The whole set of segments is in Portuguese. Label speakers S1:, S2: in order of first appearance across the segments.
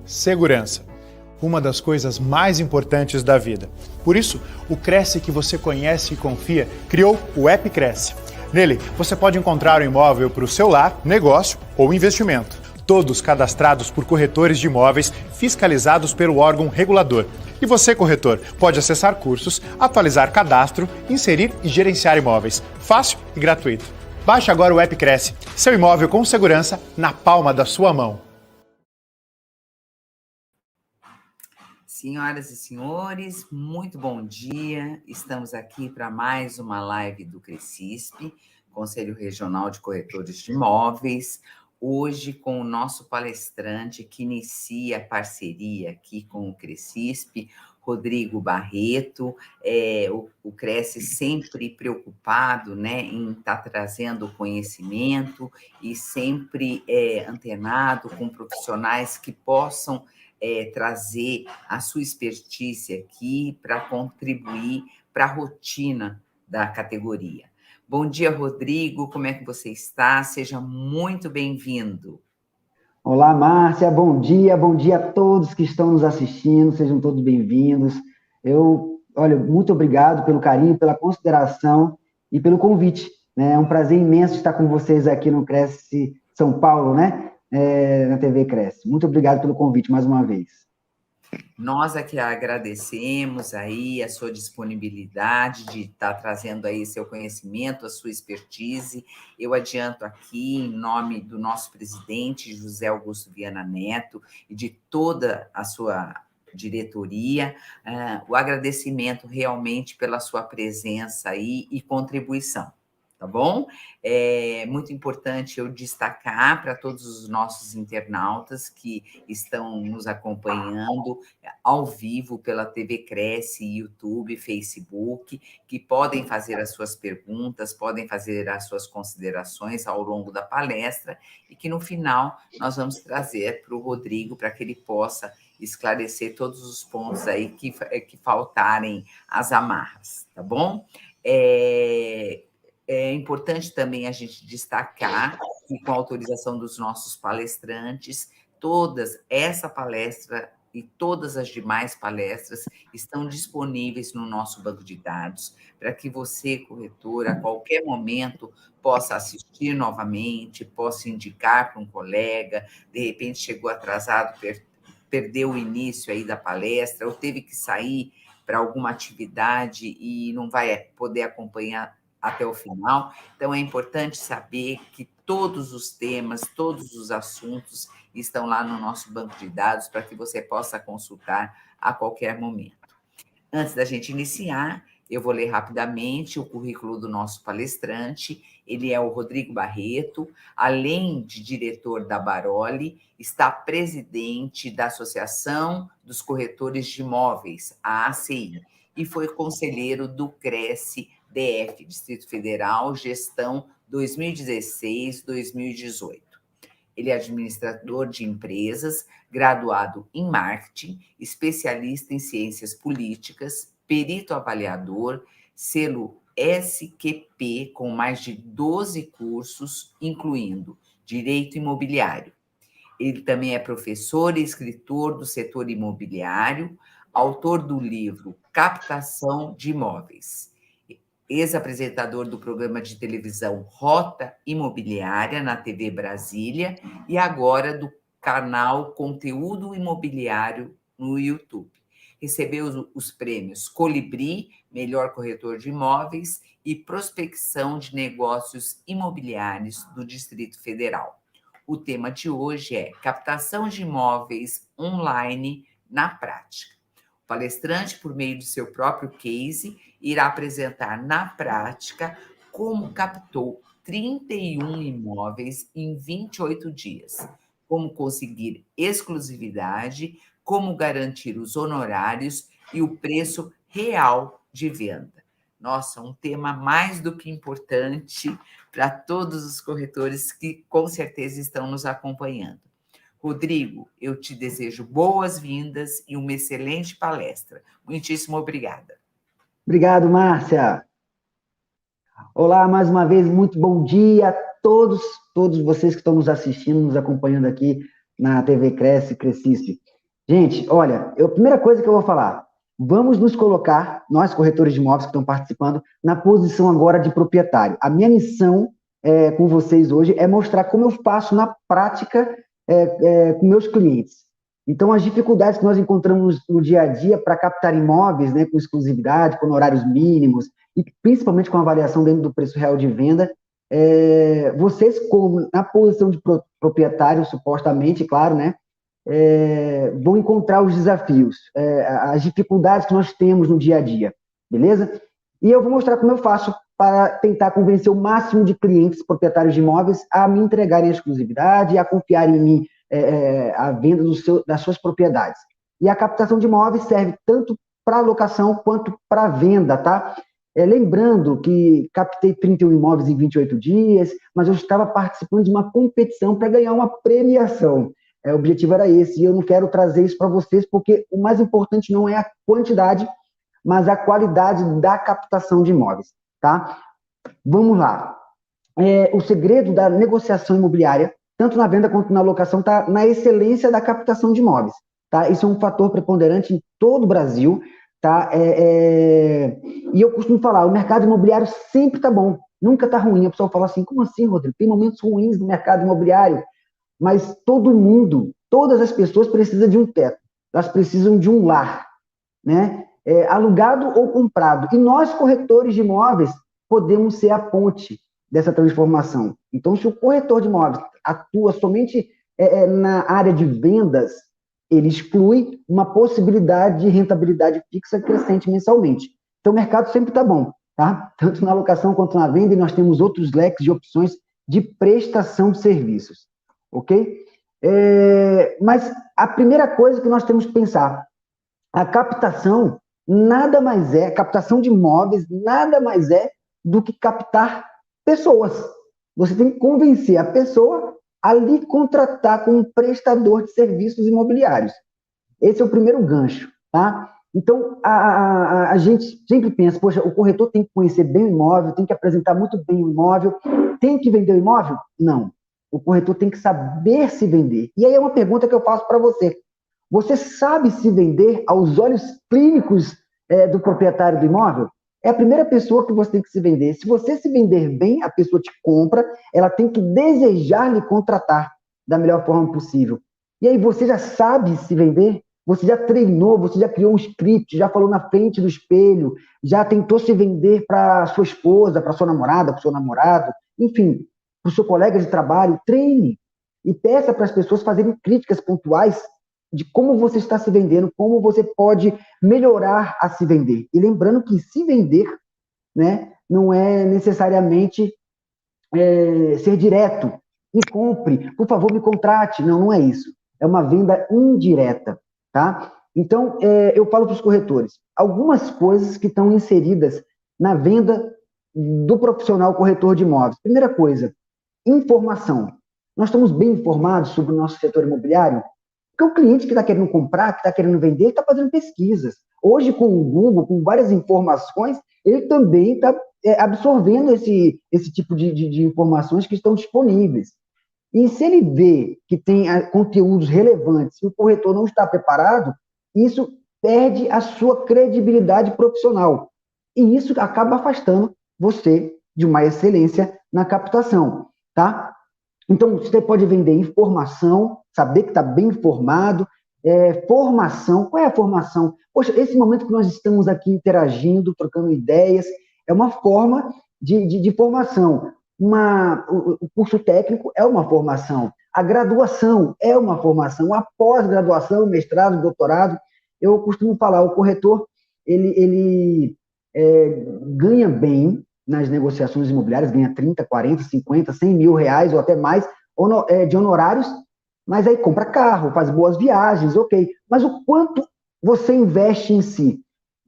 S1: Segurança. Uma das coisas mais importantes da vida. Por isso, o Cresce que você conhece e confia criou o App Cresce. Nele, você pode encontrar um imóvel para o seu lar, negócio ou investimento. Todos cadastrados por corretores de imóveis fiscalizados pelo órgão regulador. E você, corretor, pode acessar cursos, atualizar cadastro, inserir e gerenciar imóveis. Fácil e gratuito. Baixe agora o App Cresce. Seu imóvel com segurança na palma da sua mão.
S2: Senhoras e senhores, muito bom dia. Estamos aqui para mais uma live do Crescisp, Conselho Regional de Corretores de Imóveis. Hoje com o nosso palestrante que inicia a parceria aqui com o Crescisp, Rodrigo Barreto. O Cresce sempre preocupado, né, em estar trazendo conhecimento e sempre antenado com profissionais que possam trazer a sua expertise aqui para contribuir para a rotina da categoria. Bom dia, Rodrigo, como é que você está? Seja muito bem-vindo.
S3: Olá, Márcia, bom dia a todos que estão nos assistindo, sejam todos bem-vindos. Olha, muito obrigado pelo carinho, pela consideração e pelo convite, né? É um prazer imenso estar com vocês aqui no Cresce São Paulo, né? Na TV Cresce. Muito obrigado pelo convite mais uma vez.
S2: Nós aqui agradecemos aí a sua disponibilidade de estar trazendo aí seu conhecimento, a sua expertise. Eu adianto aqui, em nome do nosso presidente, José Augusto Viana Neto, e de toda a sua diretoria, o agradecimento realmente pela sua presença aí e contribuição. Tá bom? É muito importante eu destacar para todos os nossos internautas que estão nos acompanhando ao vivo pela TV Cresce, YouTube, Facebook, que podem fazer as suas perguntas, podem fazer as suas considerações ao longo da palestra e que no final nós vamos trazer para o Rodrigo para que ele possa esclarecer todos os pontos aí que faltarem as amarras, tá bom? É importante também a gente destacar que, com a autorização dos nossos palestrantes, essa palestra e todas as demais palestras estão disponíveis no nosso banco de dados, para que você, corretor, a qualquer momento, possa assistir novamente, possa indicar para um colega, de repente chegou atrasado, perdeu o início aí da palestra, ou teve que sair para alguma atividade e não vai poder acompanhar até o final. Então, é importante saber que todos os temas, todos os assuntos estão lá no nosso banco de dados para que você possa consultar a qualquer momento. Antes da gente iniciar, eu vou ler rapidamente o currículo do nosso palestrante. Ele é o Rodrigo Barreto, além de diretor da Baroli, está presidente da Associação dos Corretores de Imóveis, a ACI, e foi conselheiro do Cresce DF, Distrito Federal, gestão 2016-2018. Ele é administrador de empresas, graduado em marketing, especialista em ciências políticas, perito avaliador, selo SQP com mais de 12 cursos, incluindo direito imobiliário. Ele também é professor e escritor do setor imobiliário, autor do livro Captação de Imóveis, ex-apresentador do programa de televisão Rota Imobiliária na TV Brasília e agora do canal Conteúdo Imobiliário no YouTube. Recebeu os prêmios Colibri, Melhor Corretor de Imóveis e Prospecção de Negócios Imobiliários do Distrito Federal. O tema de hoje é Captação de Imóveis Online na Prática. O palestrante, por meio de seu próprio case, irá apresentar na prática como captou 31 imóveis em 28 dias, como conseguir exclusividade, como garantir os honorários e o preço real de venda. Nossa, um tema mais do que importante para todos os corretores que com certeza estão nos acompanhando. Rodrigo, eu te desejo boas-vindas e uma excelente palestra. Muitíssimo obrigada.
S3: Obrigado, Márcia. Olá, mais uma vez, muito bom dia a todos vocês que estão nos assistindo, nos acompanhando aqui na TV Cresce, Crescisp. Gente, olha, a primeira coisa que eu vou falar, vamos nos colocar, nós corretores de imóveis que estão participando, na posição agora de proprietário. A minha missão com vocês hoje é mostrar como eu faço na prática com meus clientes. Então, as dificuldades que nós encontramos no dia a dia para captar imóveis, né, com exclusividade, com horários mínimos, e principalmente com avaliação dentro do preço real de venda, vocês, como na posição de proprietário, supostamente, claro, né, vão encontrar os desafios, as dificuldades que nós temos no dia a dia, beleza? E eu vou mostrar como eu faço para tentar convencer o máximo de clientes proprietários de imóveis a me entregarem a exclusividade e a confiarem em mim a venda das suas propriedades. E a captação de imóveis serve tanto para locação quanto para venda, tá? Lembrando que captei 31 imóveis em 28 dias, mas eu estava participando de uma competição para ganhar uma premiação. O objetivo era esse, e eu não quero trazer isso para vocês, porque o mais importante não é a quantidade, mas a qualidade da captação de imóveis, tá? Vamos lá. O segredo da negociação imobiliária, tanto na venda quanto na locação, está na excelência da captação de imóveis, tá? Isso é um fator preponderante em todo o Brasil, tá? E eu costumo falar, o mercado imobiliário sempre está bom, nunca está ruim. A pessoa fala assim, como assim, Rodrigo? Tem momentos ruins no mercado imobiliário, mas todo mundo, todas as pessoas precisam de um teto, elas precisam de um lar, né? Alugado ou comprado. E nós, corretores de imóveis, podemos ser a ponte dessa transformação. Então, se o corretor de imóveis atua somente na área de vendas, ele exclui uma possibilidade de rentabilidade fixa crescente mensalmente. Então, o mercado sempre está bom, tá? Tanto na locação quanto na venda, e nós temos outros leques de opções de prestação de serviços, ok? Mas a primeira coisa que nós temos que pensar, a captação nada mais a captação de imóveis nada mais é do que captar pessoas. Você tem que convencer a pessoa a lhe contratar como um prestador de serviços imobiliários. Esse é o primeiro gancho, tá? Então, a gente sempre pensa, poxa, o corretor tem que conhecer bem o imóvel, tem que apresentar muito bem o imóvel, tem que vender o imóvel? Não. O corretor tem que saber se vender. E aí é uma pergunta que eu faço para você. Você sabe se vender aos olhos clínicos do proprietário do imóvel? É a primeira pessoa que você tem que se vender. Se você se vender bem, a pessoa te compra, ela tem que desejar lhe contratar da melhor forma possível. E aí você já sabe se vender? Você já treinou, você já criou um script, já falou na frente do espelho, já tentou se vender para sua esposa, para sua namorada, para o seu namorado, enfim, para o seu colega de trabalho. Treine e peça para as pessoas fazerem críticas pontuais de como você está se vendendo, como você pode melhorar a se vender. E lembrando que se vender, né, não é necessariamente ser direto. Me compre, por favor, me contrate. Não, não é isso. É uma venda indireta, tá? Então, eu falo para os corretores, algumas coisas que estão inseridas na venda do profissional corretor de imóveis. Primeira coisa, informação. Nós estamos bem informados sobre o nosso setor imobiliário? Porque o cliente que está querendo comprar, que está querendo vender, ele está fazendo pesquisas. Hoje, com o Google, com várias informações, ele também está absorvendo esse tipo de informações que estão disponíveis. E se ele vê que tem conteúdos relevantes e o corretor não está preparado, isso perde a sua credibilidade profissional. E isso acaba afastando você de uma excelência na captação, tá? Então, você pode vender informação, saber que está bem informado, formação. Qual é a formação? Poxa, esse momento que nós estamos aqui interagindo, trocando ideias, é uma forma de formação. O curso técnico é uma formação. A graduação é uma formação. A pós-graduação, mestrado, doutorado. Eu costumo falar, o corretor, ele ganha bem nas negociações imobiliárias, ganha 30, 40, 50, 100 mil reais ou até mais de honorários, mas aí compra carro, faz boas viagens, ok. Mas o quanto você investe em si?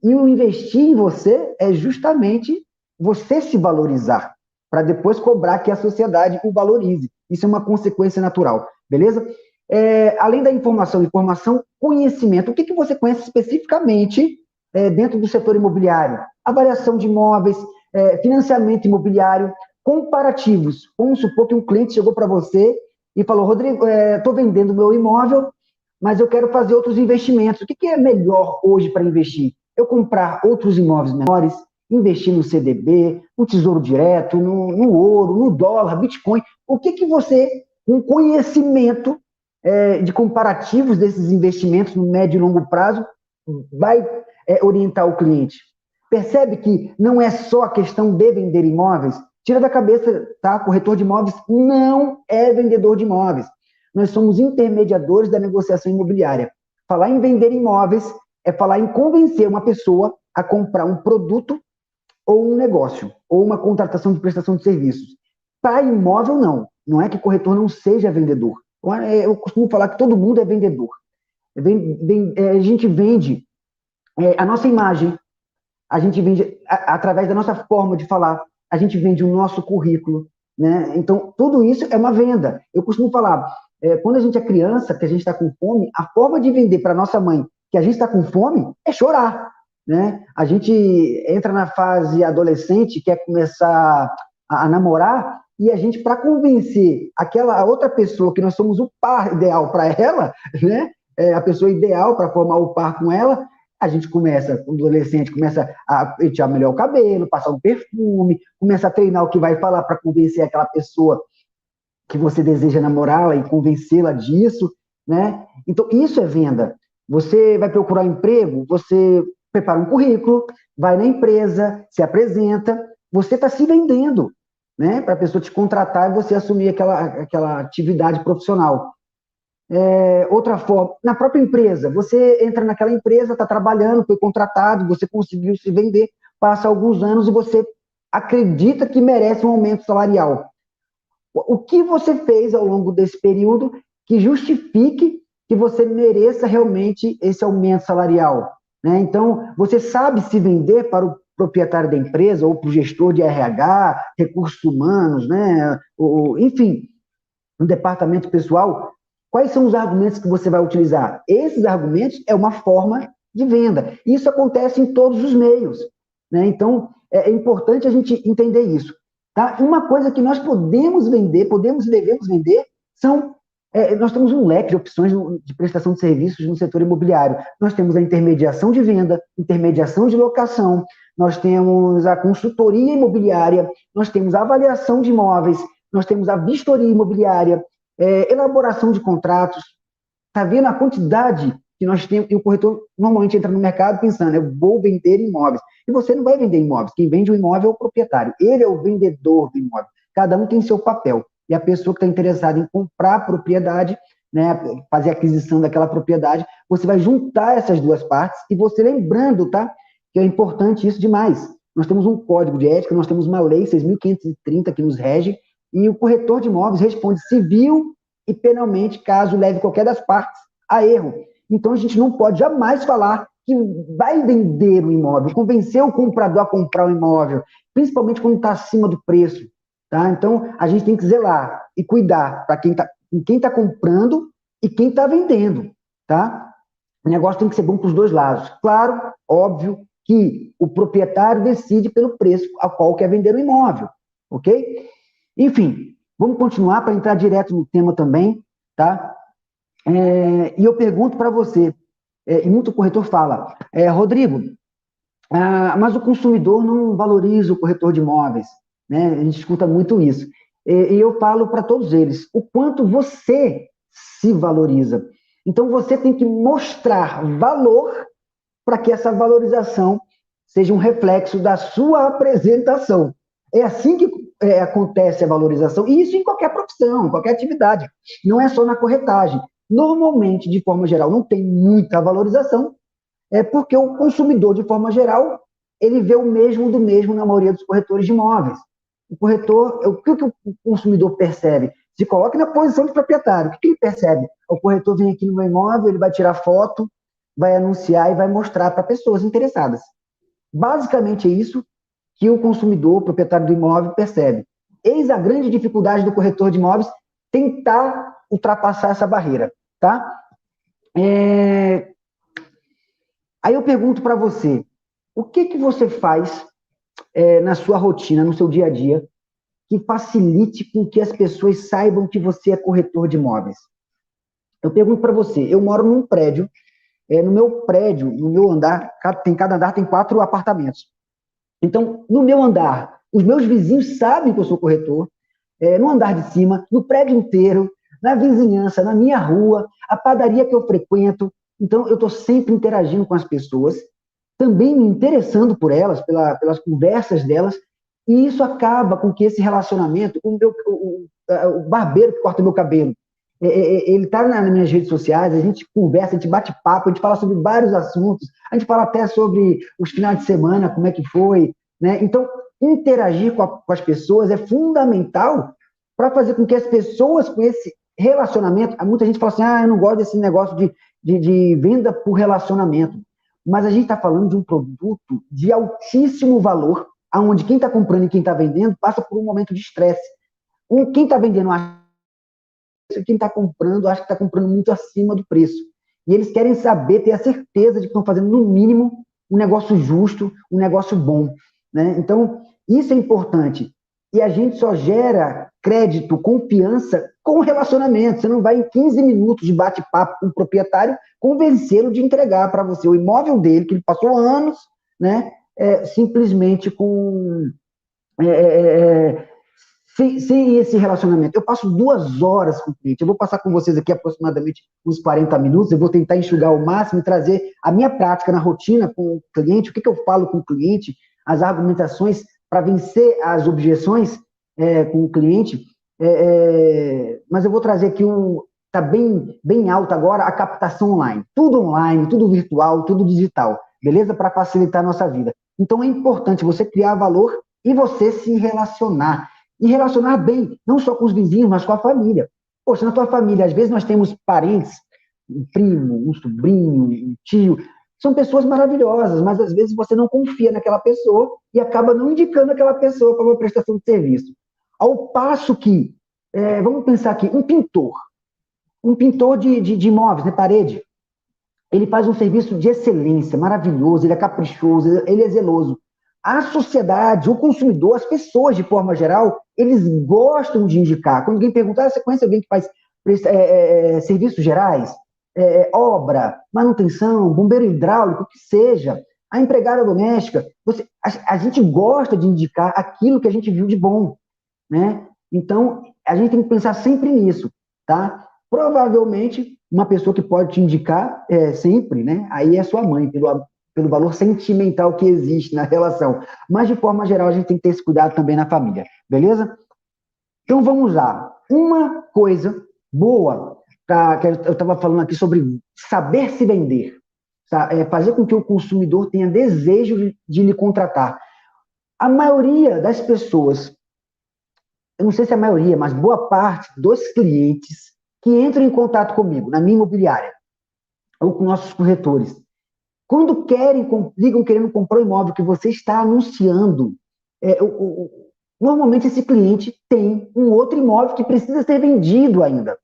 S3: E o investir em você é justamente você se valorizar, para depois cobrar que a sociedade o valorize. Isso é uma consequência natural, beleza? Além da informação, conhecimento. O que você conhece especificamente dentro do setor imobiliário? Avaliação de imóveis, financiamento imobiliário, comparativos. Vamos supor que um cliente chegou para você e falou, Rodrigo, estou vendendo meu imóvel, mas eu quero fazer outros investimentos. O que é melhor hoje para investir? Eu comprar outros imóveis menores, investir no CDB, no Tesouro Direto, no ouro, no dólar, Bitcoin. O que você, com conhecimento de comparativos desses investimentos no médio e longo prazo, vai orientar o cliente? Percebe que não é só a questão de vender imóveis? Tira da cabeça, tá? Corretor de imóveis não é vendedor de imóveis. Nós somos intermediadores da negociação imobiliária. Falar em vender imóveis é falar em convencer uma pessoa a comprar um produto ou um negócio, ou uma contratação de prestação de serviços. Para imóvel, não. Não é que corretor não seja vendedor. Eu costumo falar que todo mundo é vendedor. A gente vende a nossa imagem, a gente vende através da nossa forma de falar, a gente vende o nosso currículo, né? Então, tudo isso é uma venda. Eu costumo falar, quando a gente é criança, que a gente está com fome, a forma de vender para nossa mãe que a gente está com fome é chorar, né? A gente entra na fase adolescente, quer começar a namorar, e a gente, para convencer aquela outra pessoa que nós somos o par ideal para ela, né? A pessoa ideal para formar o par com ela, a gente começa, o adolescente começa a pentear melhor o cabelo, passar um perfume, começa a treinar o que vai falar para convencer aquela pessoa que você deseja namorá-la e convencê-la disso, né? Então, isso é venda. Você vai procurar emprego, você prepara um currículo, vai na empresa, se apresenta, você está se vendendo, né? Para a pessoa te contratar e você assumir aquela atividade profissional. Outra forma, na própria empresa, você entra naquela empresa, está trabalhando, foi contratado, você conseguiu se vender, passa alguns anos e você acredita que merece um aumento salarial. O que você fez ao longo desse período que justifique que você mereça realmente esse aumento salarial, né? Então, você sabe se vender para o proprietário da empresa ou para o gestor de RH, recursos humanos, né? Enfim, no departamento pessoal. Quais são os argumentos que você vai utilizar? Esses argumentos é uma forma de venda. Isso acontece em todos os meios, né? Então, é importante a gente entender isso, tá? Uma coisa que nós podemos vender, podemos e devemos vender, nós temos um leque de opções de prestação de serviços no setor imobiliário. Nós temos a intermediação de venda, intermediação de locação, nós temos a consultoria imobiliária, nós temos a avaliação de imóveis, nós temos a vistoria imobiliária, elaboração de contratos. Está vendo a quantidade que nós temos? E o corretor normalmente entra no mercado pensando, eu vou vender imóveis. E você não vai vender imóveis. Quem vende o imóvel é o proprietário. Ele é o vendedor do imóvel. Cada um tem seu papel. E a pessoa que está interessada em comprar a propriedade, né, fazer a aquisição daquela propriedade, você vai juntar essas duas partes e você lembrando, tá? Que é importante isso demais. Nós temos um código de ética, nós temos uma lei 6.530 que nos rege, e o corretor de imóveis responde civil e penalmente caso leve qualquer das partes a erro. Então, a gente não pode jamais falar que vai vender o imóvel, convencer o comprador a comprar o imóvel, principalmente quando está acima do preço, tá? Então, a gente tem que zelar e cuidar para quem está comprando e quem está vendendo, tá? O negócio tem que ser bom para os dois lados. Claro, óbvio que o proprietário decide pelo preço ao qual quer vender o imóvel, ok? Enfim, vamos continuar para entrar direto no tema também, tá? E eu pergunto para você, e muito corretor fala, Rodrigo, mas o consumidor não valoriza o corretor de imóveis, né? A gente escuta muito isso. E eu falo para todos eles, o quanto você se valoriza. Então, você tem que mostrar valor para que essa valorização seja um reflexo da sua apresentação. É assim que acontece a valorização, e isso em qualquer profissão, em qualquer atividade, não é só na corretagem. Normalmente, de forma geral, não tem muita valorização, porque o consumidor, de forma geral, ele vê o mesmo do mesmo na maioria dos corretores de imóveis. O corretor, o que o consumidor percebe? Se coloque na posição de proprietário, o que ele percebe? O corretor vem aqui no meu imóvel, ele vai tirar foto, vai anunciar e vai mostrar para pessoas interessadas. Basicamente é isso que o consumidor, o proprietário do imóvel, percebe. Eis a grande dificuldade do corretor de imóveis tentar ultrapassar essa barreira, tá? Aí eu pergunto para você, o que você faz na sua rotina, no seu dia a dia, que facilite com que as pessoas saibam que você é corretor de imóveis? Eu pergunto para você, eu moro num prédio, no meu prédio, no meu andar, cada andar tem 4 apartamentos. Então, no meu andar, os meus vizinhos sabem que eu sou corretor, no andar de cima, no prédio inteiro, na vizinhança, na minha rua, a padaria que eu frequento. Então, eu estou sempre interagindo com as pessoas, também me interessando por elas, pelas conversas delas, e isso acaba com que esse relacionamento, o barbeiro que corta o meu cabelo, ele está nas minhas redes sociais, a gente conversa, a gente bate papo, a gente fala sobre vários assuntos, a gente fala até sobre os finais de semana, como é que foi, né? Então, interagir com as pessoas é fundamental para fazer com que as pessoas com esse relacionamento, muita gente fala assim, eu não gosto desse negócio de venda por relacionamento, mas a gente está falando de um produto de altíssimo valor, onde quem está comprando e quem está vendendo passa por um momento de estresse. Quem está vendendo acha que quem está comprando acha que está comprando muito acima do preço. E eles querem saber, ter a certeza de que estão fazendo, no mínimo, um negócio justo, um negócio bom, né? Então, isso é importante. E a gente só gera crédito, confiança com relacionamento. Você não vai, em 15 minutos de bate-papo com o proprietário, convencê-lo de entregar para você o imóvel dele, que ele passou anos, né? Simplesmente com... sem esse relacionamento. Eu passo 2 horas com o cliente. Eu vou passar com vocês aqui aproximadamente uns 40 minutos. Eu vou tentar enxugar ao máximo e trazer a minha prática na rotina com o cliente, o que eu falo com o cliente, as argumentações para vencer as objeções com o cliente. Mas eu vou trazer aqui está bem alto agora a captação online. Tudo virtual, tudo digital. Beleza? Para facilitar a nossa vida. Então é importante você criar valor e você se relacionar. E relacionar bem, não só com os vizinhos, mas com a família. Poxa, na tua família, às vezes nós temos parentes, um primo, um sobrinho, um tio, são pessoas maravilhosas, mas às vezes você não confia naquela pessoa e acaba não indicando aquela pessoa para uma prestação de serviço. Ao passo que, vamos pensar aqui, um pintor de imóveis, né, parede, ele faz um serviço de excelência, maravilhoso, ele é caprichoso, ele é zeloso. A sociedade, o consumidor, as pessoas de forma geral, eles gostam de indicar. Quando alguém pergunta, você conhece alguém que faz serviços gerais, obra, manutenção, bombeiro hidráulico, o que seja, a empregada doméstica, a gente gosta de indicar aquilo que a gente viu de bom, né? Então, a gente tem que pensar sempre nisso, tá? Provavelmente, uma pessoa que pode te indicar sempre, né? Aí é sua mãe, pelo valor sentimental que existe na relação. Mas, de forma geral, a gente tem que ter esse cuidado também na família, beleza? Então, vamos lá. Uma coisa boa, que eu estava falando aqui sobre saber se vender, fazer com que o consumidor tenha desejo de lhe contratar. A maioria das pessoas, eu não sei se é a maioria, mas boa parte dos clientes que entram em contato comigo, na minha imobiliária, ou com nossos corretores, quando ligam querendo comprar o imóvel que você está anunciando, normalmente esse cliente tem um outro imóvel que precisa ser vendido ainda,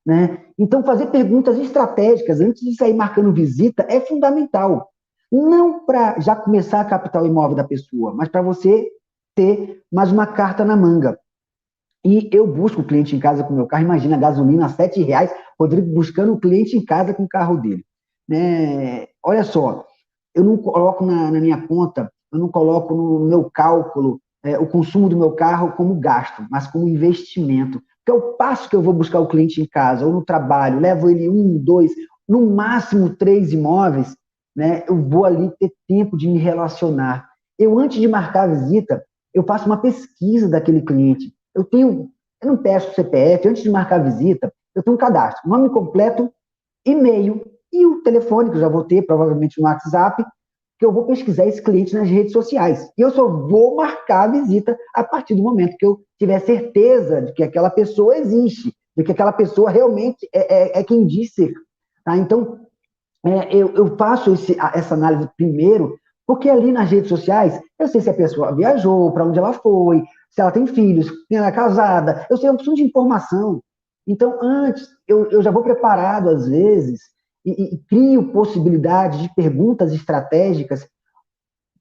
S3: né? Então, fazer perguntas estratégicas antes de sair marcando visita é fundamental. Não para já começar a captar o imóvel da pessoa, mas para você ter mais uma carta na manga. E eu busco o cliente em casa com o meu carro, imagina, a gasolina a R$7, Rodrigo buscando o cliente em casa com o carro dele. Né? Olha só, eu não coloco na minha conta, eu não coloco no meu cálculo o consumo do meu carro como gasto, mas como investimento. Porque ao passo que eu vou buscar o cliente em casa ou no trabalho, levo ele 1, 2, no máximo 3 imóveis, né, eu vou ali ter tempo de me relacionar. Antes de marcar a visita, eu faço uma pesquisa daquele cliente. Eu não peço CPF, antes de marcar a visita, eu tenho um cadastro, nome completo, e-mail e o telefone, que eu já vou ter, provavelmente no WhatsApp, que eu vou pesquisar esse cliente nas redes sociais. E eu só vou marcar a visita a partir do momento que eu tiver certeza de que aquela pessoa existe, de que aquela pessoa realmente é quem diz ser. Tá? Então, eu faço essa análise primeiro, porque ali nas redes sociais, eu sei se a pessoa viajou, para onde ela foi, se ela tem filhos, se ela é casada, eu sei uma opção de informação. Então, antes, eu já vou preparado, às vezes, e crio possibilidades de perguntas estratégicas,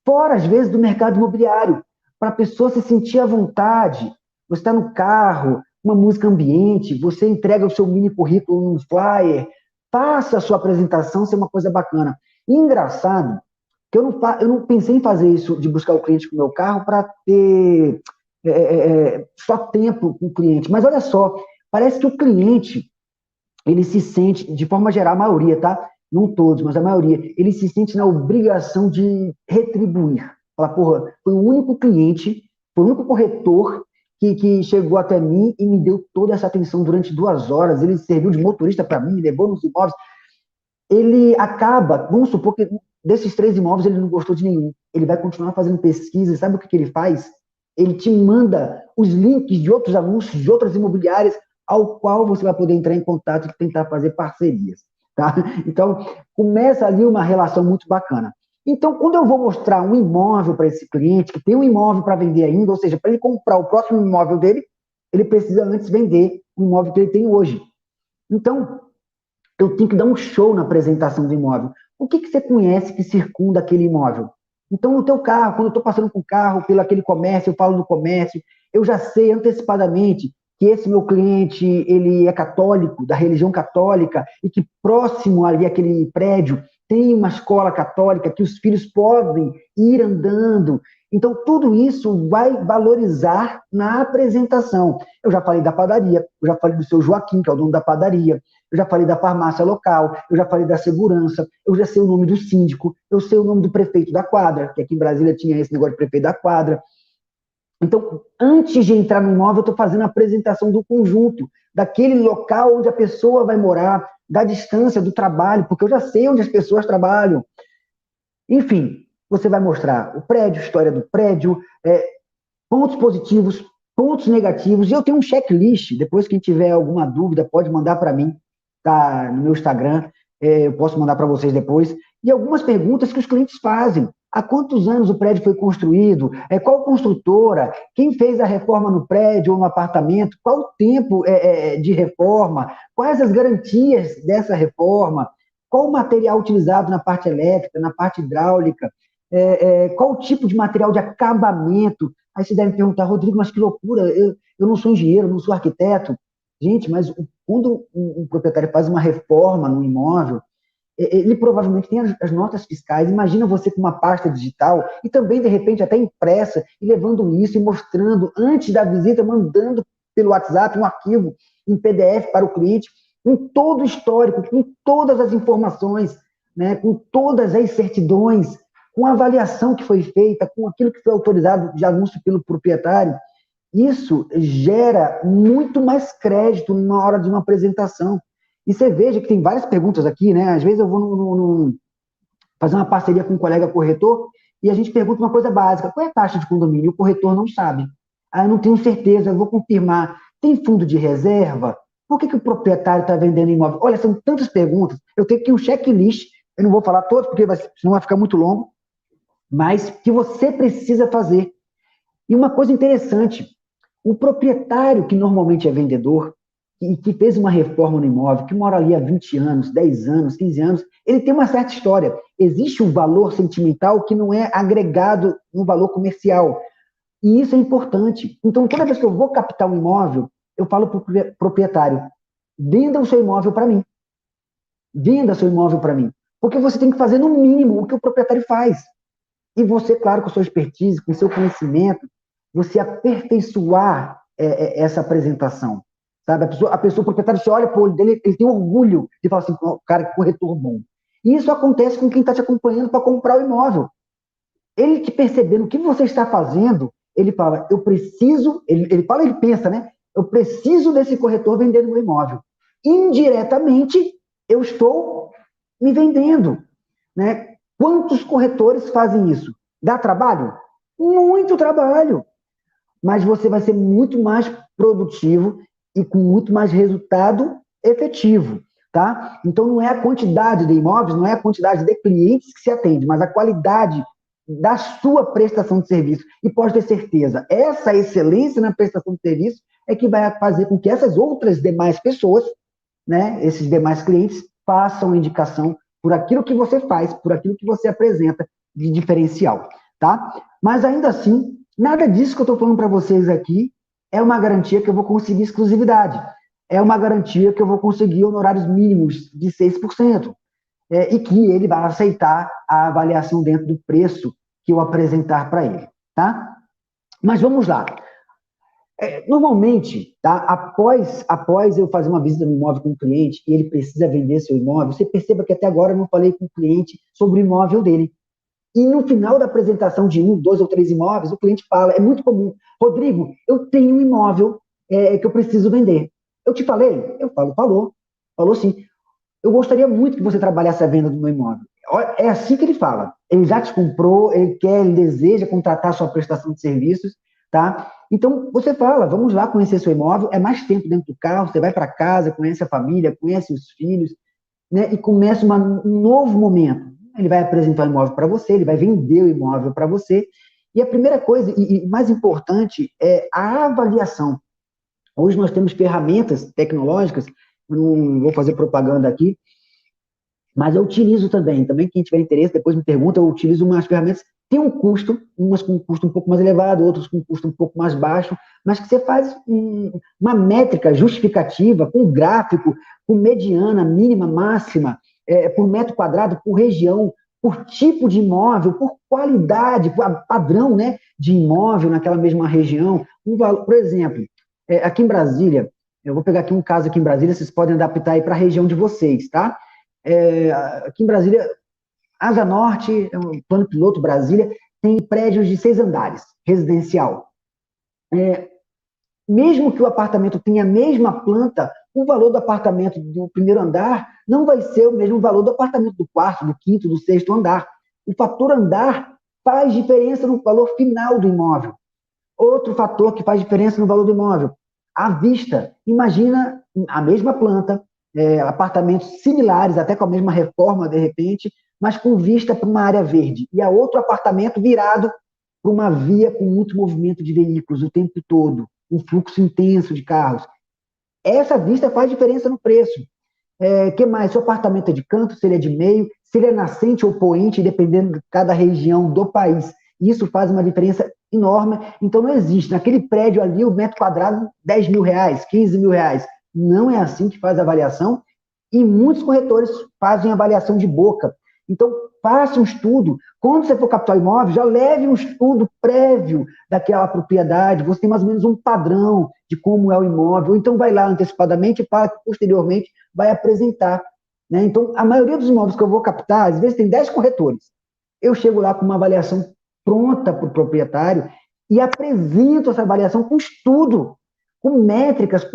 S3: fora, às vezes, do mercado imobiliário, para a pessoa se sentir à vontade. Você está no carro, uma música ambiente, você entrega o seu mini currículo num flyer, faça a sua apresentação ser uma coisa bacana. E engraçado que eu não pensei em fazer isso, de buscar o cliente com o meu carro para ter só tempo com o cliente. Mas olha só, parece que o cliente, ele se sente, de forma geral, a maioria, tá? Não todos, mas a maioria, ele se sente na obrigação de retribuir. Fala, porra, foi o único cliente, foi o único corretor que chegou até mim e me deu toda essa atenção durante 2 horas, ele serviu de motorista para mim, levou nos imóveis. Ele acaba, vamos supor que desses 3 imóveis ele não gostou de nenhum. Ele vai continuar fazendo pesquisa, e sabe o que ele faz? Ele te manda os links de outros anúncios, de outras imobiliárias, ao qual você vai poder entrar em contato e tentar fazer parcerias. Tá? Então, começa ali uma relação muito bacana. Então, quando eu vou mostrar um imóvel para esse cliente, que tem um imóvel para vender ainda, ou seja, para ele comprar o próximo imóvel dele, ele precisa antes vender o imóvel que ele tem hoje. Então, eu tenho que dar um show na apresentação do imóvel. O que você conhece que circunda aquele imóvel? Então, no teu carro, quando eu estou passando com o carro pelo aquele comércio, eu falo do comércio, eu já sei antecipadamente que esse meu cliente, ele é católico, da religião católica, e que próximo ali àquele prédio tem uma escola católica, que os filhos podem ir andando. Então, tudo isso vai valorizar na apresentação. Eu já falei da padaria, eu já falei do seu Joaquim, que é o dono da padaria, eu já falei da farmácia local, eu já falei da segurança, eu já sei o nome do síndico, eu sei o nome do prefeito da quadra, que aqui em Brasília tinha esse negócio de prefeito da quadra. Então, antes de entrar no imóvel, eu estou fazendo a apresentação do conjunto, daquele local onde a pessoa vai morar, da distância do trabalho, porque eu já sei onde as pessoas trabalham. Enfim, você vai mostrar o prédio, história do prédio, pontos positivos, pontos negativos, e eu tenho um checklist, depois quem tiver alguma dúvida pode mandar para mim, tá no meu Instagram, eu posso mandar para vocês depois, e algumas perguntas que os clientes fazem. Há quantos anos o prédio foi construído? Qual construtora? Quem fez a reforma no prédio ou no apartamento? Qual o tempo de reforma? Quais as garantias dessa reforma? Qual o material utilizado na parte elétrica, na parte hidráulica? Qual o tipo de material de acabamento? Aí você deve perguntar, Rodrigo, mas que loucura, eu não sou engenheiro, não sou arquiteto. Gente, mas quando um proprietário faz uma reforma no imóvel, ele provavelmente tem as notas fiscais. Imagina você com uma pasta digital e também, de repente, até impressa, e levando isso e mostrando, antes da visita, mandando pelo WhatsApp um arquivo em PDF para o cliente, com todo o histórico, com todas as informações, né, com todas as certidões, com a avaliação que foi feita, com aquilo que foi autorizado de anúncio pelo proprietário. Isso gera muito mais crédito na hora de uma apresentação. E você veja que tem várias perguntas aqui, né? Às vezes eu vou fazer uma parceria com um colega corretor e a gente pergunta uma coisa básica: qual é a taxa de condomínio? E o corretor não sabe. Ah, eu não tenho certeza, eu vou confirmar. Tem fundo de reserva? Por que o proprietário está vendendo imóvel? Olha, são tantas perguntas. Eu tenho aqui um checklist, eu não vou falar todos, porque senão vai ficar muito longo, mas que você precisa fazer. E uma coisa interessante, o proprietário que normalmente é vendedor, e que fez uma reforma no imóvel, que mora ali há 20 anos, 10 anos, 15 anos, ele tem uma certa história. Existe um valor sentimental que não é agregado no valor comercial. E isso é importante. Então, toda vez que eu vou captar um imóvel, eu falo para o proprietário: venda o seu imóvel para mim. Venda seu imóvel para mim. Porque você tem que fazer, no mínimo, o que o proprietário faz. E você, claro, com sua expertise, com seu conhecimento, você aperfeiçoar essa apresentação. Sabe? A pessoa, o proprietário, você olha para o olho dele, ele tem orgulho de falar assim: cara, que corretor bom. E isso acontece com quem está te acompanhando para comprar o imóvel. Ele te percebendo o que você está fazendo, ele fala: eu preciso, ele fala, ele pensa, né? Eu preciso desse corretor vendendo meu imóvel. Indiretamente, eu estou me vendendo, né? Quantos corretores fazem isso? Dá trabalho? Muito trabalho. Mas você vai ser muito mais produtivo e com muito mais resultado efetivo, tá? Então, não é a quantidade de imóveis, não é a quantidade de clientes que se atende, mas a qualidade da sua prestação de serviço. E pode ter certeza, essa excelência na prestação de serviço é que vai fazer com que essas outras demais pessoas, né, esses demais clientes, façam a indicação por aquilo que você faz, por aquilo que você apresenta de diferencial, tá? Mas ainda assim, nada disso que eu estou falando para vocês aqui é uma garantia que eu vou conseguir exclusividade, é uma garantia que eu vou conseguir honorários mínimos de 6%, e que ele vai aceitar a avaliação dentro do preço que eu apresentar para ele, tá? Mas vamos lá. Normalmente, tá, após eu fazer uma visita no imóvel com o cliente e ele precisa vender seu imóvel, você perceba que até agora eu não falei com o cliente sobre o imóvel dele. E no final da apresentação de 1, 2 ou 3 imóveis, o cliente fala, é muito comum, Rodrigo, eu tenho um imóvel que eu preciso vender. Eu te falei? Eu falo, falou sim. Eu gostaria muito que você trabalhasse a venda do meu imóvel. É assim que ele fala. Ele já te comprou, ele deseja contratar a sua prestação de serviços, tá? Então, você fala, vamos lá conhecer seu imóvel, é mais tempo dentro do carro, você vai para casa, conhece a família, conhece os filhos, né? E começa um novo momento. Ele vai apresentar o imóvel para você, ele vai vender o imóvel para você. E a primeira coisa, e mais importante, é a avaliação. Hoje nós temos ferramentas tecnológicas, não vou fazer propaganda aqui, mas eu utilizo também quem tiver interesse, depois me pergunta, eu utilizo umas ferramentas, tem um custo, umas com um custo um pouco mais elevado, outras com um custo um pouco mais baixo, mas que você faz uma métrica justificativa, com gráfico, com mediana, mínima, máxima, por metro quadrado, por região, por tipo de imóvel, por qualidade, por padrão, né, de imóvel naquela mesma região. Por exemplo, aqui em Brasília, eu vou pegar aqui um caso aqui em Brasília, vocês podem adaptar aí para a região de vocês, tá? Aqui em Brasília, Asa Norte, Plano Piloto Brasília, tem prédios de 6 andares, residencial. Mesmo que o apartamento tenha a mesma planta, o valor do apartamento do primeiro andar não vai ser o mesmo valor do apartamento do quarto, do quinto, do sexto andar. O fator andar faz diferença no valor final do imóvel. Outro fator que faz diferença no valor do imóvel, a vista. Imagina a mesma planta, apartamentos similares, até com a mesma reforma, de repente, mas com vista para uma área verde. E a outro apartamento virado para uma via com muito movimento de veículos o tempo todo, um fluxo intenso de carros. Essa vista faz diferença no preço. Que mais? Se o apartamento é de canto, se ele é de meio, se ele é nascente ou poente, dependendo de cada região do país. Isso faz uma diferença enorme. Então, não existe. Naquele prédio ali, o metro quadrado, 10 mil reais, 15 mil reais. Não é assim que faz a avaliação. E muitos corretores fazem avaliação de boca. Então, faça um estudo. Quando você for captar imóvel, já leve um estudo prévio daquela propriedade. Você tem mais ou menos um padrão de como é o imóvel. Ou então, vai lá antecipadamente e fala que posteriormente vai apresentar. Né? Então, a maioria dos imóveis que eu vou captar, às vezes tem 10 corretores. Eu chego lá com uma avaliação pronta para o proprietário e apresento essa avaliação com estudo, com métricas,